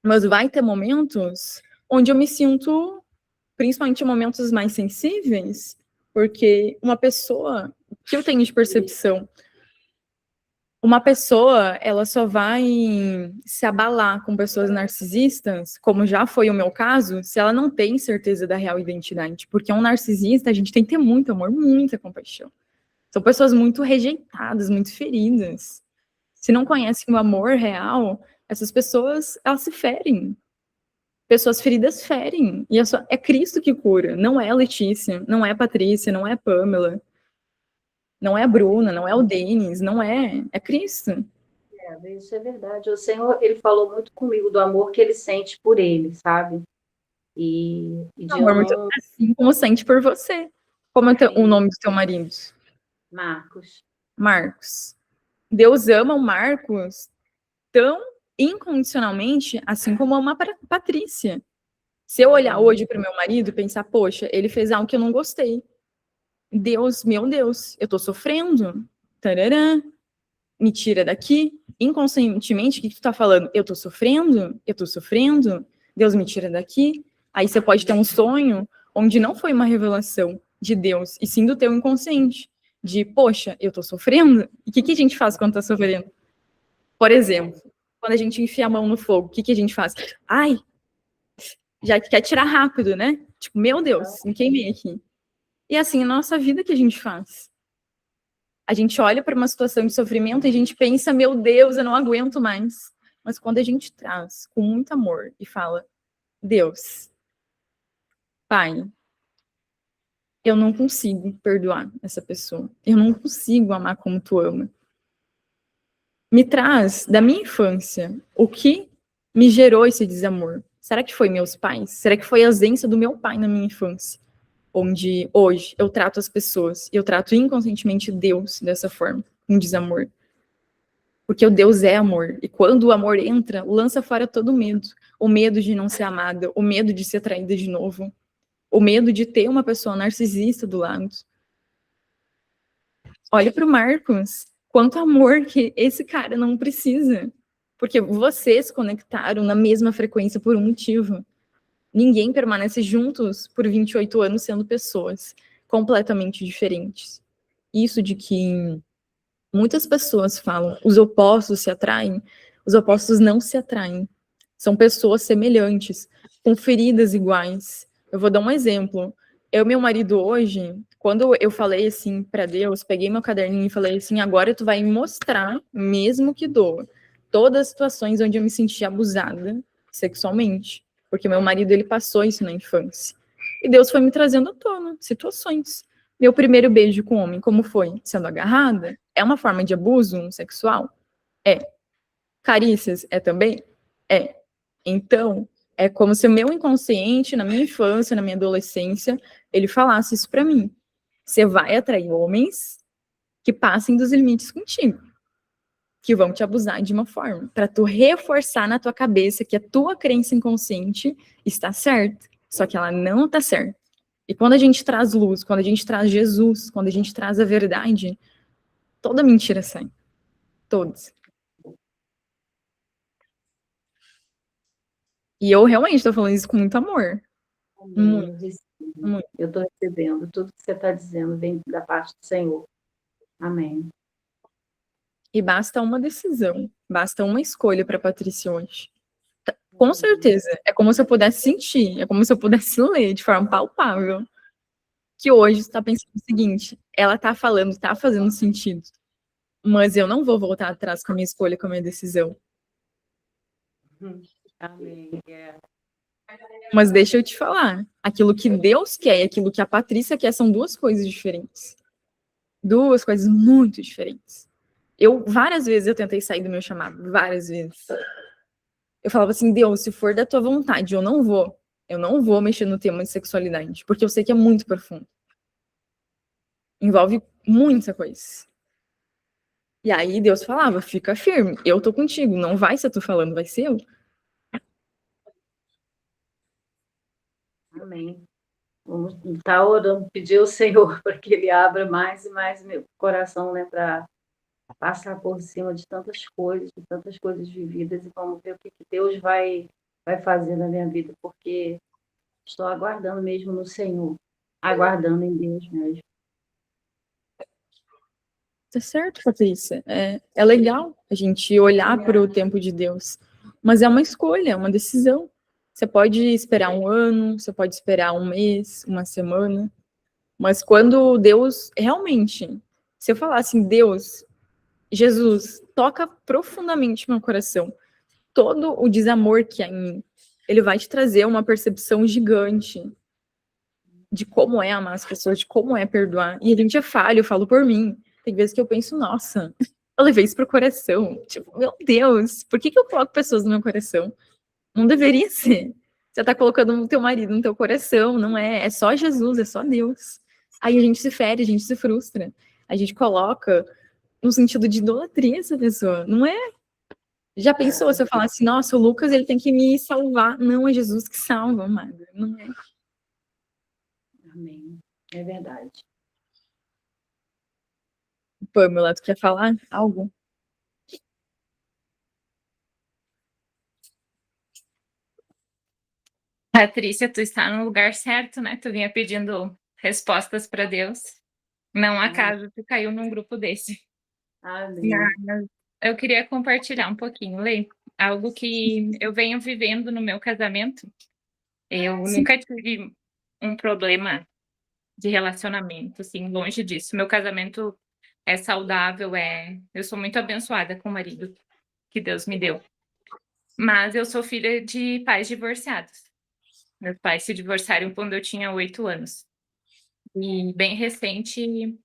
Speaker 2: Mas vai ter momentos onde eu me sinto, principalmente em momentos mais sensíveis, porque uma pessoa, que eu tenho de percepção, uma pessoa, ela só vai se abalar com pessoas narcisistas, como já foi o meu caso, se ela não tem certeza da real identidade. Porque um narcisista, a gente tem que ter muito amor, muita compaixão. São pessoas muito rejeitadas, muito feridas. Se não conhecem o amor real, essas pessoas, elas se ferem. Pessoas feridas ferem. E é Cristo que cura. Não é a Letícia, não é a Patrícia, não é a Pamela, não é a Bruna, não é o Denis, não é. É Cristo.
Speaker 3: Isso é verdade. O Senhor, ele falou muito comigo do amor que ele sente por ele, sabe? E de
Speaker 2: Amor muito assim como sente por você. Como é o nome do teu marido?
Speaker 3: Marcos.
Speaker 2: Marcos. Deus ama o Marcos tão incondicionalmente, assim como ama a Patrícia. Se eu olhar hoje para o meu marido e pensar, poxa, ele fez algo que eu não gostei. Deus, meu Deus, eu tô sofrendo. Tararã. Me tira daqui. Inconscientemente, o que tu tá falando? Eu tô sofrendo? Eu tô sofrendo? Deus me tira daqui. Aí você pode ter um sonho onde não foi uma revelação de Deus, e sim do teu inconsciente. De, poxa, eu tô sofrendo? E o que a gente faz quando tá sofrendo? Por exemplo, quando a gente enfia a mão no fogo, o que a gente faz? Ai, já quer tirar rápido, né? Tipo, meu Deus, me queimei aqui. E assim, a nossa vida que a gente faz. A gente olha para uma situação de sofrimento e a gente pensa, meu Deus, eu não aguento mais. Mas quando a gente traz com muito amor e fala, Deus, Pai, eu não consigo perdoar essa pessoa. Eu não consigo amar como tu ama. Me traz da minha infância o que me gerou esse desamor? Será que foi meus pais? Será que foi a ausência do meu pai na minha infância? Onde hoje eu trato as pessoas, e eu trato inconscientemente Deus dessa forma, com desamor. Porque o Deus é amor. E quando o amor entra, lança fora todo o medo. O medo de não ser amada, o medo de ser traída de novo, o medo de ter uma pessoa narcisista do lado. Olha para o Marcos, quanto amor que esse cara não precisa. Porque vocês conectaram na mesma frequência por um motivo. Ninguém permanece juntos por 28 anos sendo pessoas completamente diferentes. Isso de que muitas pessoas falam, os opostos se atraem, os opostos não se atraem. São pessoas semelhantes, com feridas iguais. Eu vou dar um exemplo. Eu e meu marido hoje, quando eu falei assim para Deus, peguei meu caderninho e falei assim, agora tu vai me mostrar, mesmo que doa, todas as situações onde eu me senti abusada sexualmente. Porque meu marido, ele passou isso na infância. E Deus foi me trazendo à tona situações. Meu primeiro beijo com homem, como foi? Sendo agarrada? É uma forma de abuso sexual? É. Carícias? É também? É. Então, é como se o meu inconsciente, na minha infância, na minha adolescência, ele falasse isso pra mim. Você vai atrair homens que passem dos limites contigo, que vão te abusar de uma forma, para tu reforçar na tua cabeça que a tua crença inconsciente está certa, só que ela não está certa. E quando a gente traz luz, quando a gente traz Jesus, quando a gente traz a verdade, toda mentira sai. Todas. E eu realmente estou falando isso com muito amor. Muito, muito.
Speaker 3: Eu estou recebendo. Tudo que você está dizendo vem da parte do Senhor. Amém.
Speaker 2: E basta uma decisão, basta uma escolha para Patrícia hoje. Com certeza, é como se eu pudesse sentir, é como se eu pudesse ler de forma palpável. Que hoje está pensando o seguinte, ela está falando, está fazendo sentido, mas eu não vou voltar atrás com a minha escolha, com a minha decisão.
Speaker 3: Amém.
Speaker 2: Mas deixa eu te falar, aquilo que Deus quer e aquilo que a Patrícia quer são duas coisas diferentes. Duas coisas muito diferentes. Várias vezes eu tentei sair do meu chamado, várias vezes. Eu falava assim, Deus, se for da tua vontade, eu não vou mexer no tema de sexualidade, porque eu sei que é muito profundo. Envolve muita coisa. E aí Deus falava, fica firme, eu tô contigo, não vai ser tu falando, vai ser eu.
Speaker 3: Amém. Vamos estar orando, pedir ao Senhor para que Ele abra mais e mais meu coração, né, para passar por cima de tantas coisas vividas, e vamos ver o que Deus vai fazer na minha vida, porque estou aguardando mesmo no Senhor, aguardando em Deus mesmo.
Speaker 2: Tá certo, Patrícia. É legal a gente olhar para o tempo de Deus, mas é uma escolha, é uma decisão. Você pode esperar um ano, você pode esperar um mês, uma semana, mas quando Deus realmente, se eu falar assim, Deus, Jesus, toca profundamente meu coração, todo o desamor que há em mim, ele vai te trazer uma percepção gigante de como é amar as pessoas, de como é perdoar. E a gente é falho, eu falo por mim. Tem vezes que eu penso, nossa, eu levei isso pro coração. Tipo, meu Deus, por que eu coloco pessoas no meu coração? Não deveria ser. Você tá colocando o teu marido no teu coração, não é? É só Jesus, é só Deus. Aí a gente se fere, a gente se frustra. A gente coloca no sentido de idolatria essa pessoa, não é? Já pensou se eu falar assim, nossa, o Lucas, ele tem que me salvar. Não, é Jesus que salva, amada. Não é.
Speaker 3: Amém. É verdade.
Speaker 2: Pamela, tu quer falar algo?
Speaker 6: Patrícia, tu está no lugar certo, né? Tu vinha pedindo respostas para Deus. Não acaso tu caiu num grupo desse.
Speaker 3: Amém.
Speaker 6: Mas eu queria compartilhar um pouquinho, Lê, algo que eu venho vivendo no meu casamento. Eu nunca tive um problema de relacionamento, assim, longe disso. Meu casamento é saudável, eu sou muito abençoada com o marido que Deus me deu. Mas eu sou filha de pais divorciados. Meus pais se divorciaram quando eu tinha 8 anos. E bem recente,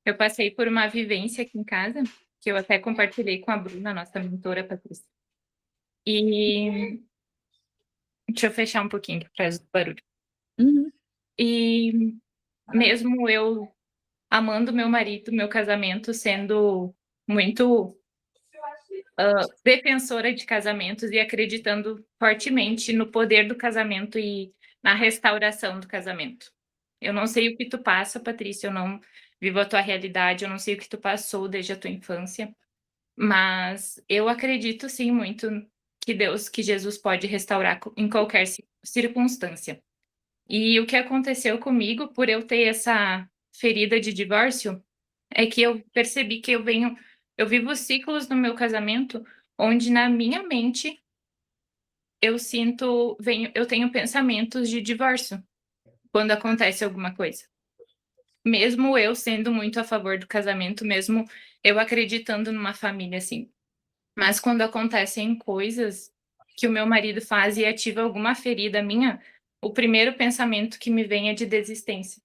Speaker 6: eu passei por uma vivência aqui em casa, que eu até compartilhei com a Bruna, nossa mentora, Patrícia. E deixa eu fechar um pouquinho aqui atrás do barulho.
Speaker 2: Uhum.
Speaker 6: E mesmo eu amando meu marido, meu casamento, sendo muito defensora de casamentos e acreditando fortemente no poder do casamento e na restauração do casamento. Eu não sei o que tu passa, Patrícia, eu não vivo a tua realidade, eu não sei o que tu passou desde a tua infância, mas eu acredito sim muito que Jesus pode restaurar em qualquer circunstância. E o que aconteceu comigo, por eu ter essa ferida de divórcio, é que eu percebi que eu vivo ciclos no meu casamento, onde na minha mente eu tenho pensamentos de divórcio, quando acontece alguma coisa. Mesmo eu sendo muito a favor do casamento, mesmo eu acreditando numa família assim. Mas quando acontecem coisas que o meu marido faz e ativa alguma ferida minha, o primeiro pensamento que me vem é de desistência.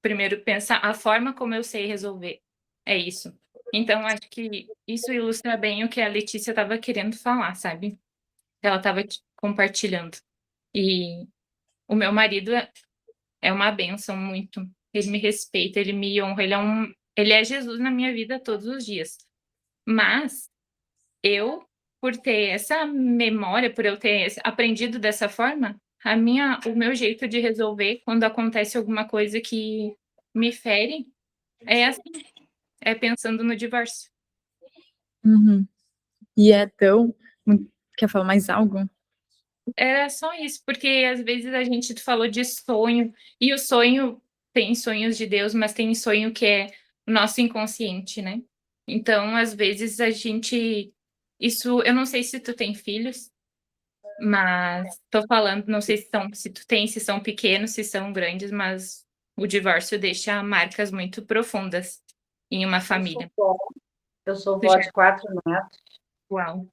Speaker 6: Primeiro pensar a forma como eu sei resolver. É isso. Então, acho que isso ilustra bem o que a Letícia estava querendo falar, sabe? Ela estava compartilhando. E o meu marido é uma bênção muito. Ele me respeita, ele me honra, ele é Jesus na minha vida todos os dias. Mas eu, por ter essa memória, por eu ter aprendido dessa forma, o meu jeito de resolver quando acontece alguma coisa que me fere é assim, é pensando no divórcio.
Speaker 2: Uhum. E é tão... Quer falar mais algo?
Speaker 6: É só isso, porque às vezes tu falou de sonho, e o sonho tem sonhos de Deus, mas tem sonho que é o nosso inconsciente, né? Então, às vezes eu não sei se tu tem filhos, mas tô falando, não sei se tu tem, se são pequenos, se são grandes, mas o divórcio deixa marcas muito profundas em uma família.
Speaker 3: Eu sou
Speaker 6: Tu
Speaker 3: vó
Speaker 6: já-
Speaker 3: de 4 netos
Speaker 6: Uau.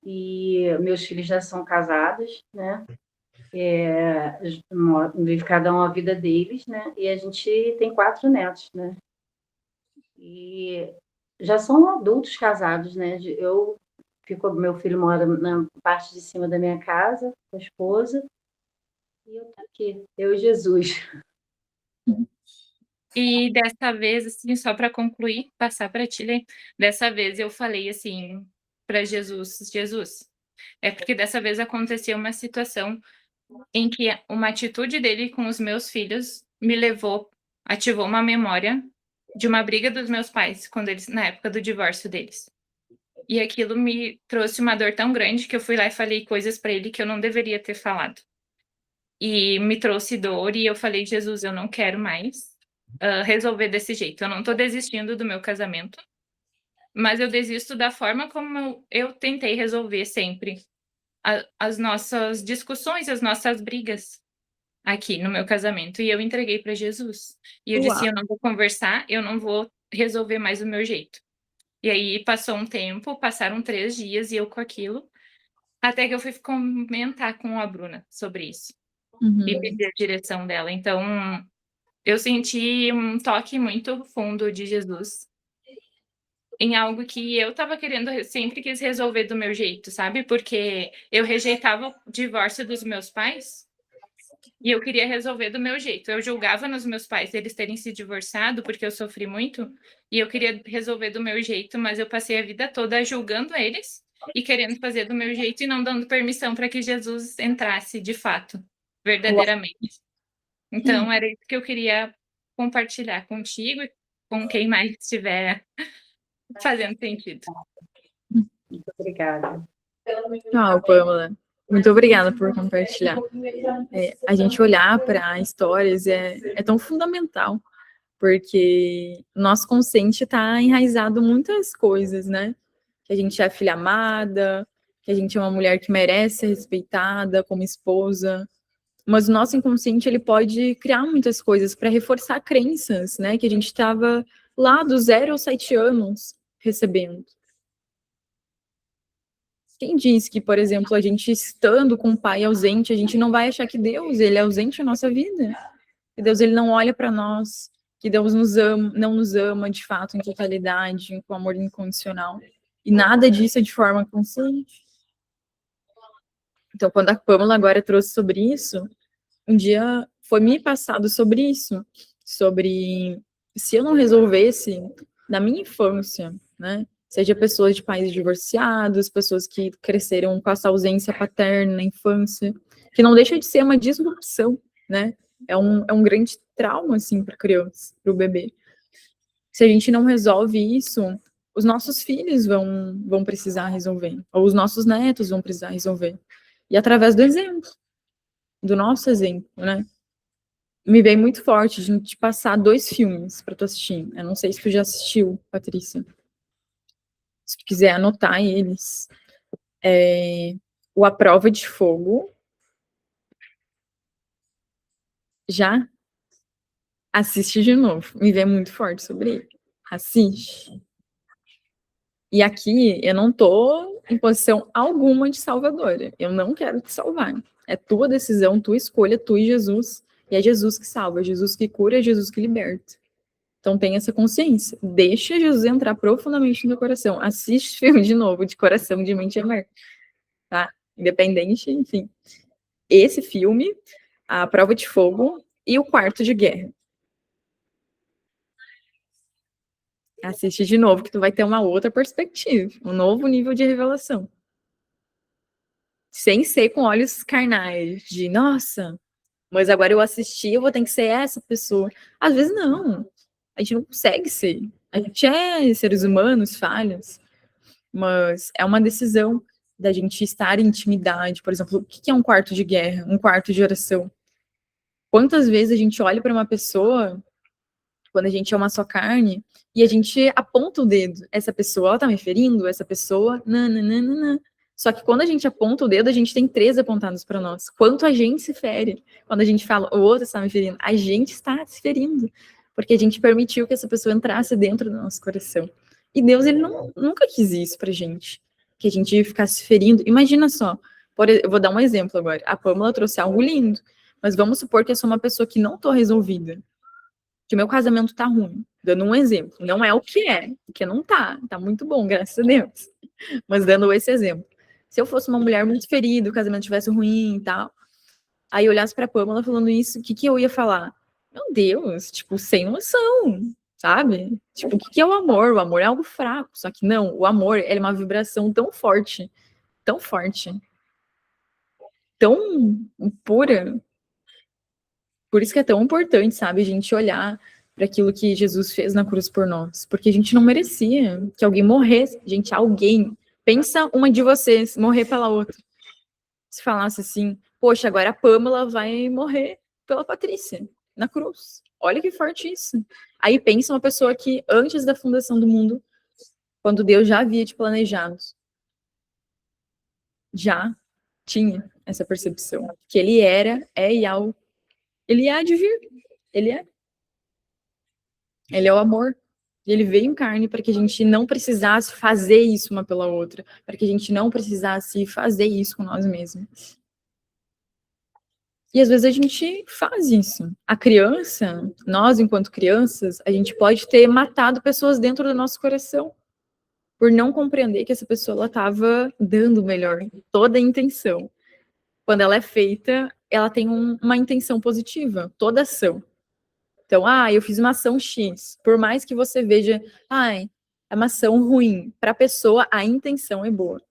Speaker 3: e meus filhos já são casados, né? Vive cada um a vida deles, né? E a gente tem 4 netos, né? E já são adultos casados, né? Meu filho mora na parte de cima da minha casa, com a esposa, e eu tô aqui, eu e Jesus.
Speaker 6: E dessa vez, assim, só para concluir, passar para ti, Lê, dessa vez eu falei assim para Jesus, Jesus, é porque dessa vez aconteceu uma situação em que uma atitude dele com os meus filhos ativou uma memória de uma briga dos meus pais na época do divórcio deles. E aquilo me trouxe uma dor tão grande que eu fui lá e falei coisas para ele que eu não deveria ter falado. E me trouxe dor e eu falei, Jesus, eu não quero mais resolver desse jeito. Eu não estou desistindo do meu casamento, mas eu desisto da forma como eu tentei resolver sempre as nossas discussões, as nossas brigas aqui no meu casamento. E eu entreguei para Jesus. E eu disse,
Speaker 2: Uau.
Speaker 6: eu não vou conversar, eu não vou resolver mais do meu jeito. E aí passou um tempo, passaram 3 dias e eu com aquilo, até que eu fui comentar com a Bruna sobre isso.
Speaker 2: Uhum.
Speaker 6: E pedir a direção dela. Então, eu senti um toque muito fundo de Jesus em algo que eu estava sempre quis resolver do meu jeito, sabe? Porque eu rejeitava o divórcio dos meus pais e eu queria resolver do meu jeito. Eu julgava nos meus pais eles terem se divorciado porque eu sofri muito e eu queria resolver do meu jeito, mas eu passei a vida toda julgando eles e querendo fazer do meu jeito e não dando permissão para que Jesus entrasse de fato, verdadeiramente. Então, era isso que eu queria compartilhar contigo e com quem mais estiver fazendo sentido.
Speaker 3: Muito obrigada.
Speaker 2: Tchau, Pamela. Muito obrigada por compartilhar. A gente olhar para histórias é tão fundamental, porque o nosso consciente está enraizado em muitas coisas, né? Que a gente é filha amada, que a gente é uma mulher que merece ser respeitada como esposa, mas o nosso inconsciente ele pode criar muitas coisas para reforçar crenças, né? Que a gente estava lá dos 0 aos 7 anos recebendo. Quem diz que, por exemplo, a gente estando com o pai ausente, a gente não vai achar que Deus, ele é ausente na nossa vida? Que Deus, ele não olha para nós, que Deus não nos ama de fato em totalidade, com amor incondicional. E nada disso é de forma consciente. Então, quando a Pamela agora trouxe sobre isso, um dia foi me passado sobre isso, sobre se eu não resolvesse na minha infância, né? Seja pessoas de pais divorciados, pessoas que cresceram com essa ausência paterna na infância, que não deixa de ser uma disrupção, né? É um grande trauma, assim, para a criança, para o bebê. Se a gente não resolve isso, os nossos filhos vão precisar resolver, ou os nossos netos vão precisar resolver. E através do exemplo, do nosso exemplo, né? Me veio muito forte a gente passar 2 filmes para tu assistir. Eu não sei se tu já assistiu, Patrícia. Se tu quiser anotar eles. O A Prova de Fogo. Já? Assiste de novo. Me veio muito forte sobre ele. Assiste. E aqui eu não tô em posição alguma de salvadora. Eu não quero te salvar. É tua decisão, tua escolha, tu e Jesus. E é Jesus que salva, é Jesus que cura, é Jesus que liberta. Então tenha essa consciência. Deixa Jesus entrar profundamente no teu coração. Assiste filme de novo, de coração, de mente aberta. Tá? Independente, enfim. Esse filme, A Prova de Fogo e O Quarto de Guerra. Assiste de novo, que tu vai ter uma outra perspectiva, um novo nível de revelação. Sem ser com olhos carnais, de nossa, mas agora eu assisti, eu vou ter que ser essa pessoa. Às vezes não. A gente não consegue ser. A gente é seres humanos, falhas, mas é uma decisão da gente estar em intimidade. Por exemplo, o que é um quarto de guerra? Um quarto de oração? Quantas vezes a gente olha para uma pessoa, quando a gente é uma só carne, e a gente aponta o dedo. Essa pessoa, ela tá me ferindo? Essa pessoa, nananana. Só que quando a gente aponta o dedo, a gente tem 3 apontados para nós. Quanto a gente se fere? Quando a gente fala, o outro está me ferindo, a gente está se ferindo. Porque a gente permitiu que essa pessoa entrasse dentro do nosso coração. E Deus, ele nunca quis isso pra gente. Que a gente ficasse se ferindo. Imagina só, eu vou dar um exemplo agora. A Pamela trouxe algo lindo. Mas vamos supor que eu sou uma pessoa que não tô resolvida. Que o meu casamento tá ruim. Dando um exemplo. Não é o que é, porque não tá. Tá muito bom, graças a Deus. Mas dando esse exemplo. Se eu fosse uma mulher muito ferida, o casamento estivesse ruim e tal, aí eu olhasse pra Pamela falando isso, o que eu ia falar? Meu Deus, tipo, sem noção, sabe? Tipo, o que é o amor? O amor é algo fraco. Só que não, o amor é uma vibração tão forte, tão pura. Por isso que é tão importante, sabe, a gente olhar para aquilo que Jesus fez na cruz por nós, porque a gente não merecia que alguém morresse, gente, alguém. Pensa uma de vocês morrer pela outra. Se falasse assim, poxa, agora a Pamela vai morrer pela Patrícia, na cruz. Olha que forte isso. Aí pensa uma pessoa que antes da fundação do mundo, quando Deus já havia te planejado, já tinha essa percepção, que ele era, é e algo. Ele há de vir. Ele é. Ele é o amor. Ele veio em carne para que a gente não precisasse fazer isso uma pela outra, para que a gente não precisasse fazer isso com nós mesmos. E às vezes a gente faz isso. A criança, nós enquanto crianças, a gente pode ter matado pessoas dentro do nosso coração por não compreender que essa pessoa ela estava dando o melhor, toda a intenção. Quando ela é feita, ela tem uma intenção positiva, toda ação. Então, eu fiz uma ação X. Por mais que você veja, é uma ação ruim. Para a pessoa, a intenção é boa.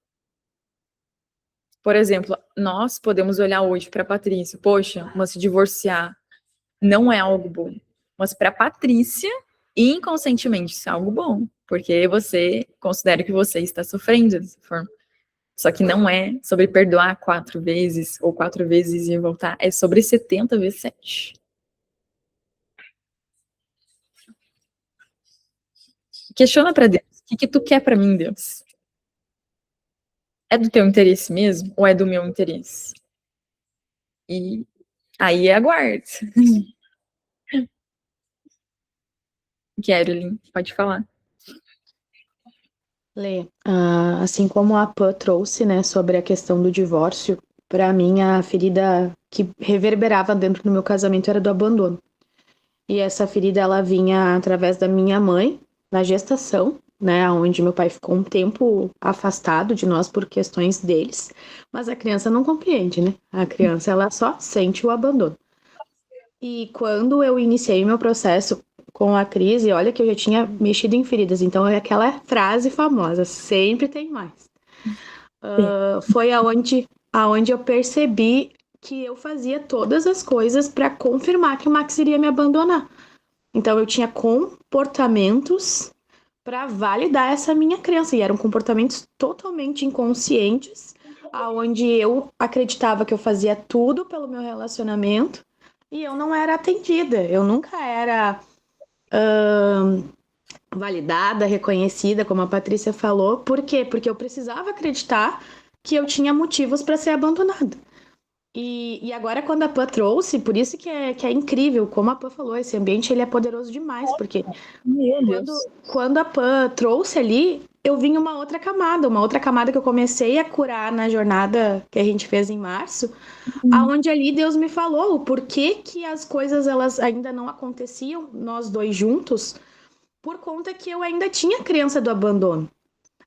Speaker 2: Por exemplo, nós podemos olhar hoje para a Patrícia. Poxa, mas se divorciar não é algo bom. Mas para a Patrícia, inconscientemente, isso é algo bom. Porque você considera que você está sofrendo dessa forma. Só que não é sobre perdoar 4 vezes ou 4 vezes e voltar. É sobre 70 vezes 7. Questiona para Deus. O que tu quer para mim, Deus? É do teu interesse mesmo? Ou é do meu interesse? E aí aguarde. Carolyn, pode falar.
Speaker 7: Lê, assim como a Pã trouxe, né, sobre a questão do divórcio, para mim a ferida que reverberava dentro do meu casamento era do abandono. E essa ferida ela vinha através da minha mãe, na gestação, né, onde meu pai ficou um tempo afastado de nós por questões deles, mas a criança não compreende, né? A criança, ela só sente o abandono. E quando eu iniciei meu processo com a crise, olha que eu já tinha mexido em feridas, então é aquela frase famosa, sempre tem mais. Foi aonde eu percebi que eu fazia todas as coisas para confirmar que o Max iria me abandonar. Então eu tinha comportamentos para validar essa minha crença, e eram comportamentos totalmente inconscientes, aonde eu acreditava que eu fazia tudo pelo meu relacionamento e eu não era atendida, eu nunca era validada, reconhecida, como a Patrícia falou. Por quê? Porque eu precisava acreditar que eu tinha motivos para ser abandonada. E agora, quando a Pã trouxe, por isso que é incrível, como a Pã falou, esse ambiente ele é poderoso demais, porque
Speaker 2: Meu Deus.
Speaker 7: quando a Pã trouxe ali, eu vim uma outra camada que eu comecei a curar na jornada que a gente fez em março, aonde ali Deus me falou o porquê que as coisas elas ainda não aconteciam, nós dois juntos, por conta que eu ainda tinha a crença do abandono.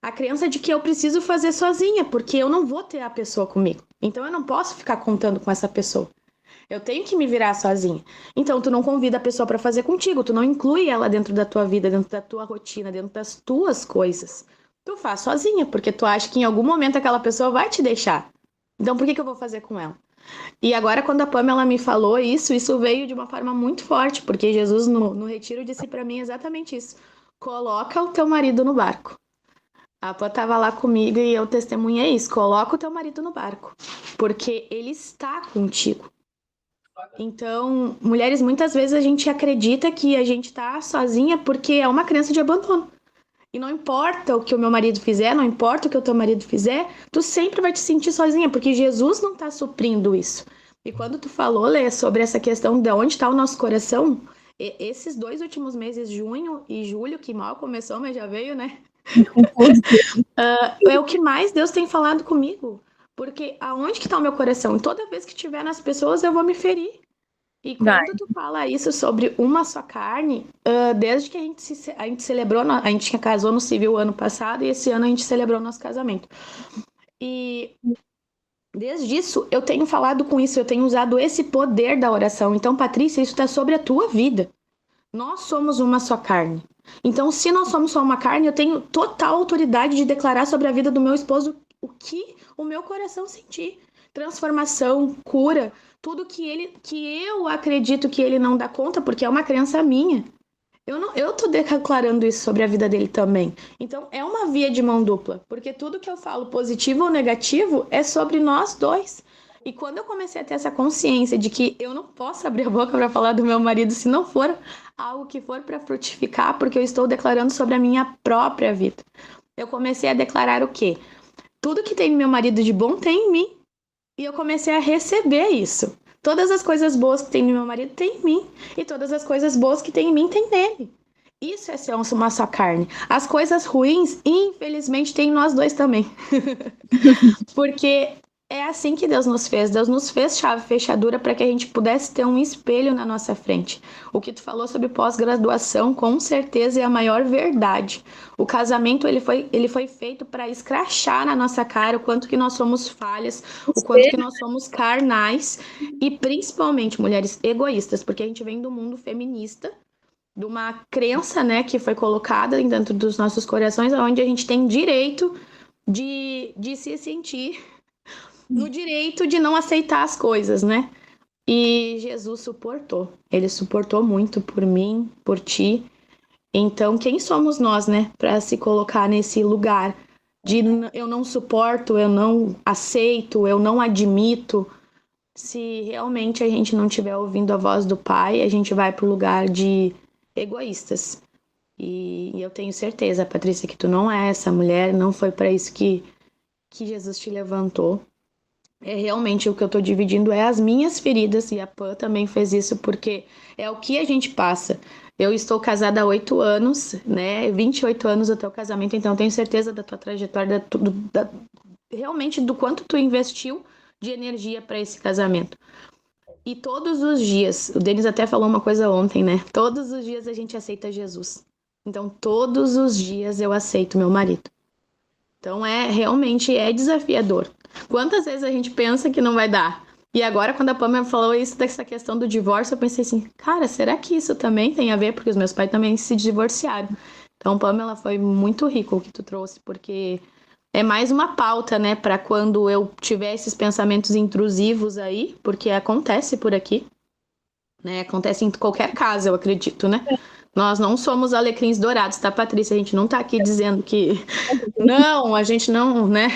Speaker 7: A crença de que eu preciso fazer sozinha, porque eu não vou ter a pessoa comigo. Então eu não posso ficar contando com essa pessoa. Eu tenho que me virar sozinha. Então tu não convida a pessoa para fazer contigo, tu não inclui ela dentro da tua vida, dentro da tua rotina, dentro das tuas coisas. Tu faz sozinha, porque tu acha que em algum momento aquela pessoa vai te deixar. Então por que eu vou fazer com ela? E agora quando a Pamela me falou isso veio de uma forma muito forte, porque Jesus no retiro disse para mim exatamente isso. Coloca o teu marido no barco. A Pã estava lá comigo e eu testemunhei isso. Coloca o teu marido no barco, porque ele está contigo. Então, mulheres, muitas vezes a gente acredita que a gente tá sozinha porque é uma crença de abandono. E não importa o que o meu marido fizer, não importa o que o teu marido fizer, tu sempre vai te sentir sozinha, porque Jesus não tá suprindo isso. E quando tu falou, Lê, sobre essa questão de onde está o nosso coração, esses 2 últimos meses, junho e julho, que mal começou, mas já veio, né? É o que mais Deus tem falado comigo. Porque aonde que tá o meu coração? E toda vez que tiver nas pessoas, eu vou me ferir. E quando tu fala isso sobre uma só carne, desde que a gente celebrou, a gente casou no civil ano passado, e esse ano a gente celebrou nosso casamento. E desde isso, eu tenho falado com isso, eu tenho usado esse poder da oração. Então, Patrícia, isso está sobre a tua vida. Nós somos uma só carne. Então, se nós somos só uma carne, eu tenho total autoridade de declarar sobre a vida do meu esposo o que o meu coração sentir. Transformação, cura, tudo que eu acredito que ele não dá conta, porque é uma crença minha. Eu tô declarando isso sobre a vida dele também. Então, é uma via de mão dupla, porque tudo que eu falo, positivo ou negativo, é sobre nós dois. E quando eu comecei a ter essa consciência de que eu não posso abrir a boca para falar do meu marido se não for algo que for para frutificar, porque eu estou declarando sobre a minha própria vida. Eu comecei a declarar o quê? Tudo que tem no meu marido de bom tem em mim. E eu comecei a receber isso. Todas as coisas boas que tem no meu marido tem em mim. E todas as coisas boas que tem em mim tem nele. Isso é ser uma só carne. As coisas ruins, infelizmente, tem em nós dois também. Porque é assim que Deus nos fez. Deus nos fez chave fechadura para que a gente pudesse ter um espelho na nossa frente. O que tu falou sobre pós-graduação, com certeza é a maior verdade. O casamento ele foi feito para escrachar na nossa cara o quanto que nós somos falhas, o quanto que nós somos carnais e principalmente mulheres egoístas, porque a gente vem do mundo feminista, de uma crença, né, que foi colocada dentro dos nossos corações, onde a gente tem direito de se sentir no direito de não aceitar as coisas, né? E Jesus suportou. Ele suportou muito por mim, por ti. Então, quem somos nós, né? Para se colocar nesse lugar de eu não suporto, eu não aceito, eu não admito. Se realmente a gente não estiver ouvindo a voz do Pai, a gente vai para o lugar de egoístas. E eu tenho certeza, Patrícia, que tu não é essa mulher, não foi para isso que Jesus te levantou. É realmente o que eu tô dividindo é as minhas feridas, e a Pã também fez isso, porque é o que a gente passa. Eu estou casada há 8 anos, né? 28 anos até o casamento, então eu tenho certeza da tua trajetória, realmente do quanto tu investiu de energia para esse casamento. E todos os dias, o Denis até falou uma coisa ontem, né? Todos os dias a gente aceita Jesus. Então, todos os dias eu aceito meu marido. Então, realmente é desafiador. Quantas vezes a gente pensa que não vai dar? E agora, quando a Pamela falou isso dessa questão do divórcio, eu pensei assim, cara, será que isso também tem a ver? Porque os meus pais também se divorciaram. Então, Pamela, foi muito rico o que tu trouxe, porque é mais uma pauta, né, para quando eu tiver esses pensamentos intrusivos aí, porque acontece por aqui, né? Acontece em qualquer casa, eu acredito, né? Nós não somos alecrins dourados, tá, Patrícia? A gente não tá aqui dizendo que não, a gente não, né?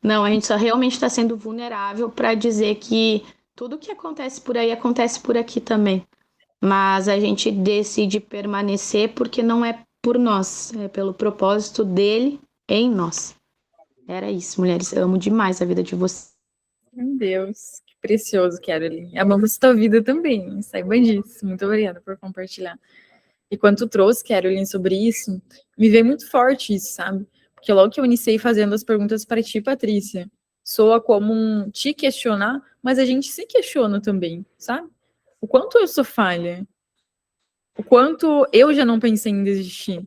Speaker 7: Não, a gente só realmente está sendo vulnerável para dizer que tudo que acontece por aí acontece por aqui também. Mas a gente decide permanecer porque não é por nós, é pelo propósito dele em nós. Era isso, mulheres. Eu amo demais a vida de vocês.
Speaker 2: Meu Deus, que precioso, Caroline. Amamos tua vida também, saiba disso. Muito obrigada por compartilhar. E quando tu trouxe, Caroline, sobre isso, me veio muito forte isso, sabe? Porque logo que eu iniciei fazendo as perguntas para ti, Patrícia, soa como um te questionar, mas a gente se questiona também, sabe? O quanto eu sou falha, o quanto eu já não pensei em desistir.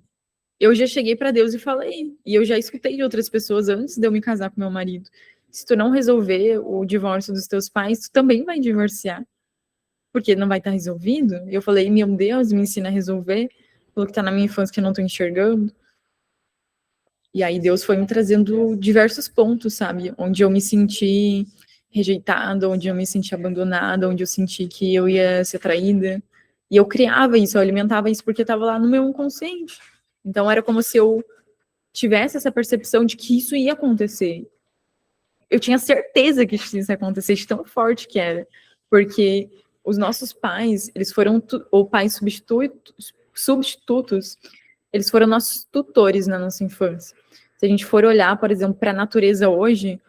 Speaker 2: Eu já cheguei para Deus e falei, e eu já escutei de outras pessoas antes de eu me casar com meu marido. Se tu não resolver o divórcio dos teus pais, tu também vai divorciar, porque não vai estar resolvido. Eu falei, meu Deus, me ensina a resolver, pelo que está na minha infância que eu não estou enxergando. E aí Deus foi me trazendo diversos pontos, sabe? Onde eu me senti rejeitada, onde eu me senti abandonada, onde eu senti que eu ia ser traída. E eu criava isso, eu alimentava isso porque estava lá no meu inconsciente. Então era como se eu tivesse essa percepção de que isso ia acontecer. Eu tinha certeza que isso ia acontecer, de tão forte que era. Porque os nossos pais, eles foram, ou pais substitutos, eles foram nossos tutores na nossa infância. Se a gente for olhar, por exemplo, para a natureza hoje,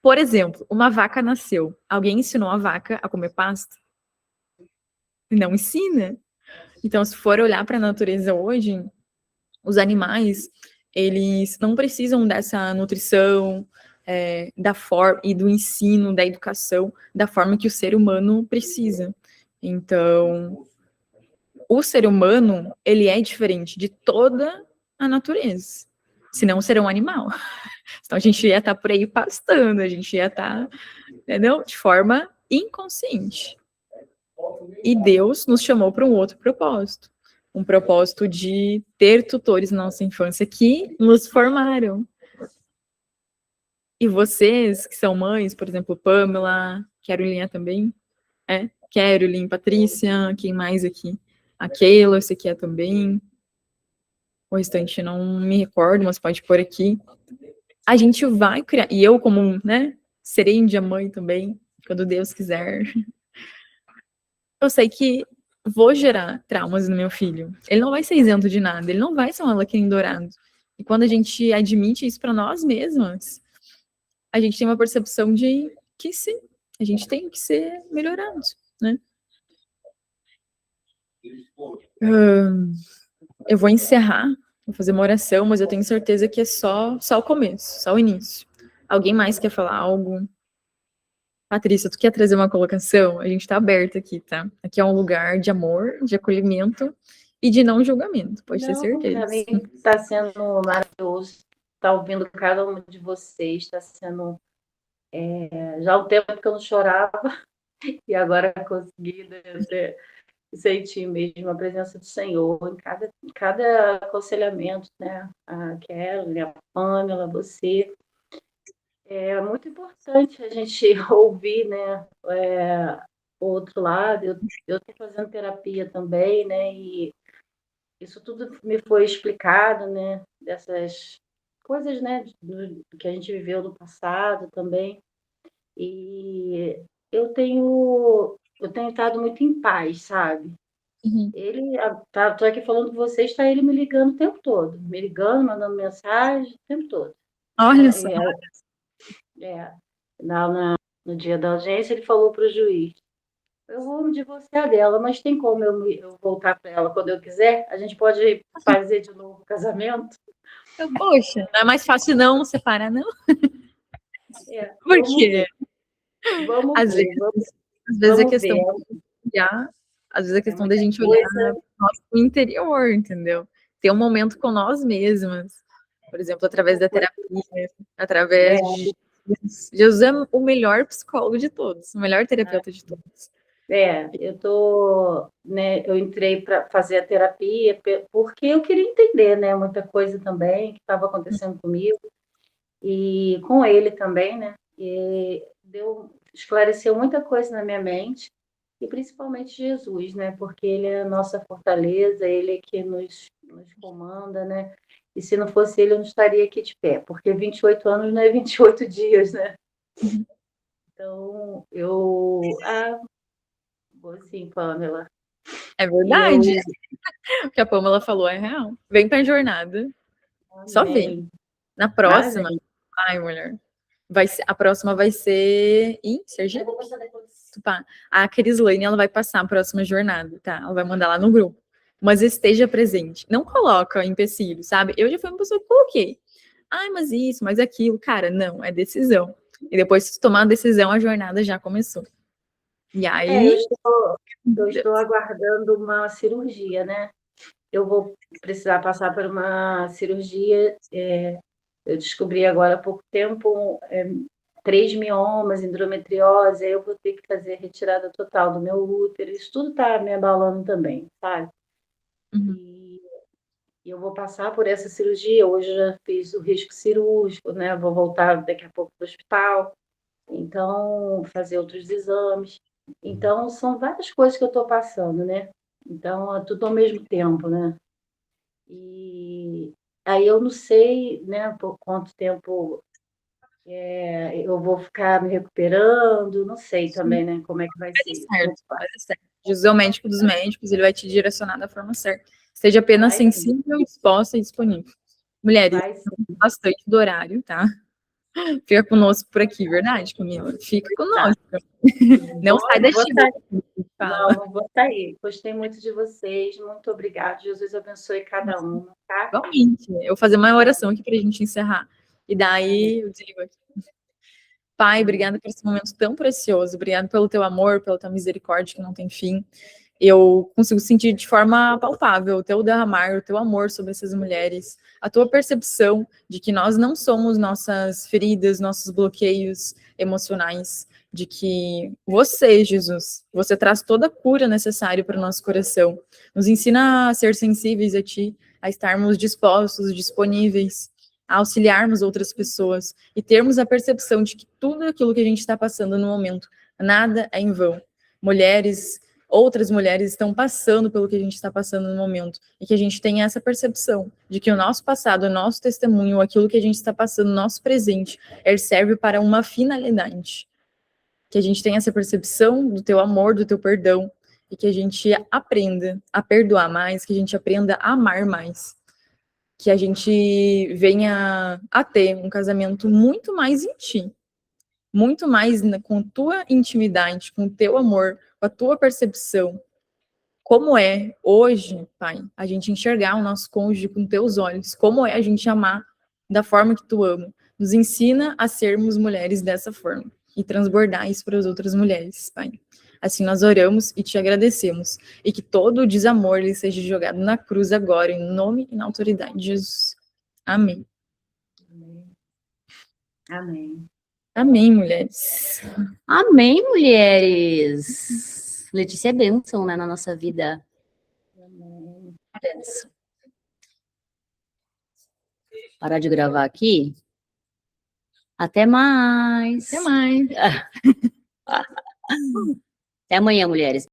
Speaker 2: por exemplo, uma vaca nasceu. Alguém ensinou a vaca a comer pasto? Não ensina. Então, se for olhar para a natureza hoje, os animais, eles não precisam dessa nutrição, da forma e do ensino, da educação, da forma que o ser humano precisa. Então, o ser humano, ele é diferente de toda a natureza. Senão seria um animal. Então a gente ia estar por aí pastando, a gente ia estar, entendeu? De forma inconsciente. E Deus nos chamou para um outro propósito. Um propósito de ter tutores na nossa infância que nos formaram. E vocês, que são mães, por exemplo, Pamela, Caroline também, Caroline, Patrícia, quem mais aqui? A Keila, você que é também. O restante não me recordo, mas pode pôr aqui. A gente vai criar, e eu como, né, serei um dia mãe também, quando Deus quiser. Eu sei que vou gerar traumas no meu filho. Ele não vai ser isento de nada, ele não vai ser um alecrim dourado. E quando a gente admite isso para nós mesmas, a gente tem uma percepção de que sim, a gente tem que ser melhorado, né? Eu vou encerrar, vou fazer uma oração, mas eu tenho certeza que é só o começo, só o início. Alguém mais quer falar algo? Patrícia, tu quer trazer uma colocação? A gente está aberto aqui, tá? Aqui é um lugar de amor, de acolhimento e de não julgamento, pode ter certeza.
Speaker 3: Para mim está sendo maravilhoso estar ouvindo cada um de vocês, está sendo já há um tempo que eu não chorava e agora consegui sentir mesmo a presença do Senhor em cada aconselhamento, né? A Kelly, a Pamela, você. É muito importante a gente ouvir, né, o outro lado. Eu estou fazendo terapia também, né, e isso tudo me foi explicado, né, dessas coisas, né, que a gente viveu no passado também. E eu tenho estado muito em paz, sabe?
Speaker 2: Uhum.
Speaker 3: Tô aqui falando com vocês, está ele me ligando o tempo todo, me ligando, mandando mensagem o tempo todo.
Speaker 2: Olha só.
Speaker 3: No dia da audiência, ele falou para o juiz: eu vou me divorciar dela, mas tem como eu voltar para ela quando eu quiser? A gente pode fazer de novo o casamento?
Speaker 2: Poxa, não é mais fácil não separar, não? Por quê?
Speaker 3: Vamos ver.
Speaker 2: Às vezes a questão de olhar, às vezes a questão da gente olhar no interior, entendeu? ter um momento com nós mesmas. Por exemplo, através da terapia, através de Jesus. Jesus é o melhor psicólogo de todos, o melhor terapeuta de todos.
Speaker 3: Eu entrei para fazer a terapia porque eu queria entender, né, muita coisa também que estava acontecendo comigo e com ele também, né, e esclareceu muita coisa na minha mente e principalmente Jesus, né, porque ele é a nossa fortaleza, ele é que nos comanda, né, e se não fosse ele eu não estaria aqui de pé, porque 28 anos não é 28 dias, né. Então, sim, Pamela.
Speaker 2: É verdade. O que a Pamela falou é real. Vem pra jornada. Só vem. Na próxima, ai, mulher. A próxima vai ser em Sergipe? Tupá. A Crislane, ela vai passar a próxima jornada, tá? Ela vai mandar lá no grupo. Mas esteja presente. Não coloca empecilho, sabe? Eu já fui uma pessoa que coloquei. Ai, mas isso, mas aquilo. Cara, não, é decisão. E depois de tomar a decisão, a jornada já começou. E aí...
Speaker 3: Eu estou aguardando uma cirurgia, né? Eu vou precisar passar por uma cirurgia. Eu descobri agora há pouco tempo 3 miomas, endometriose, aí eu vou ter que fazer a retirada total do meu útero. Isso tudo está me abalando também, sabe? E eu vou passar por essa cirurgia. Hoje eu já fiz o risco cirúrgico, né? Vou voltar daqui a pouco para o hospital. Então, fazer outros exames. Então, são várias coisas que eu estou passando, né? Então, é tudo ao mesmo tempo, né? E aí eu não sei, né, por quanto tempo eu vou ficar me recuperando, não sei também, né, como é que vai ser.
Speaker 2: Vai dar certo. Jesus é o médico dos médicos, ele vai te direcionar da forma certa. Esteja apenas sensível, disposta e disponível. Mulheres, bastante do horário, tá? Fica conosco por aqui, verdade, Camila? Fica conosco. Não sai da
Speaker 3: Não vou sair. Gostei muito de vocês. Muito obrigada. Jesus abençoe cada um, tá?
Speaker 2: Igualmente. Eu vou fazer uma oração aqui pra gente encerrar. E daí eu desligo aqui. Pai, obrigada por esse momento tão precioso. Obrigada pelo teu amor, pela tua misericórdia que não tem fim. Eu consigo sentir de forma palpável o teu derramar, o teu amor sobre essas mulheres, a tua percepção de que nós não somos nossas feridas, nossos bloqueios emocionais, de que você, Jesus, você traz toda a cura necessária para o nosso coração. Nos ensina a ser sensíveis a ti, a estarmos dispostos, disponíveis, a auxiliarmos outras pessoas e termos a percepção de que tudo aquilo que a gente está passando no momento, nada é em vão. Outras mulheres estão passando pelo que a gente está passando no momento, e que a gente tenha essa percepção de que o nosso passado, o nosso testemunho, aquilo que a gente está passando, o nosso presente, serve para uma finalidade. Que a gente tenha essa percepção do teu amor, do teu perdão, e que a gente aprenda a perdoar mais, que a gente aprenda a amar mais, que a gente venha a ter um casamento muito mais em ti, muito mais com tua intimidade, com o teu amor, com a tua percepção. Como é hoje, Pai, a gente enxergar o nosso cônjuge com teus olhos, como é a gente amar da forma que tu ama. Nos ensina a sermos mulheres dessa forma e transbordar isso para as outras mulheres, Pai. Assim nós oramos e te agradecemos, e que todo o desamor ele seja jogado na cruz agora, em nome e na autoridade de Jesus. Amém.
Speaker 3: Amém.
Speaker 2: Amém, mulheres.
Speaker 4: Amém, mulheres. Letícia é bênção, né, na nossa vida.
Speaker 3: Amém.
Speaker 4: Bênção. Parar de gravar aqui. Até mais.
Speaker 2: Até mais.
Speaker 4: Até amanhã, mulheres.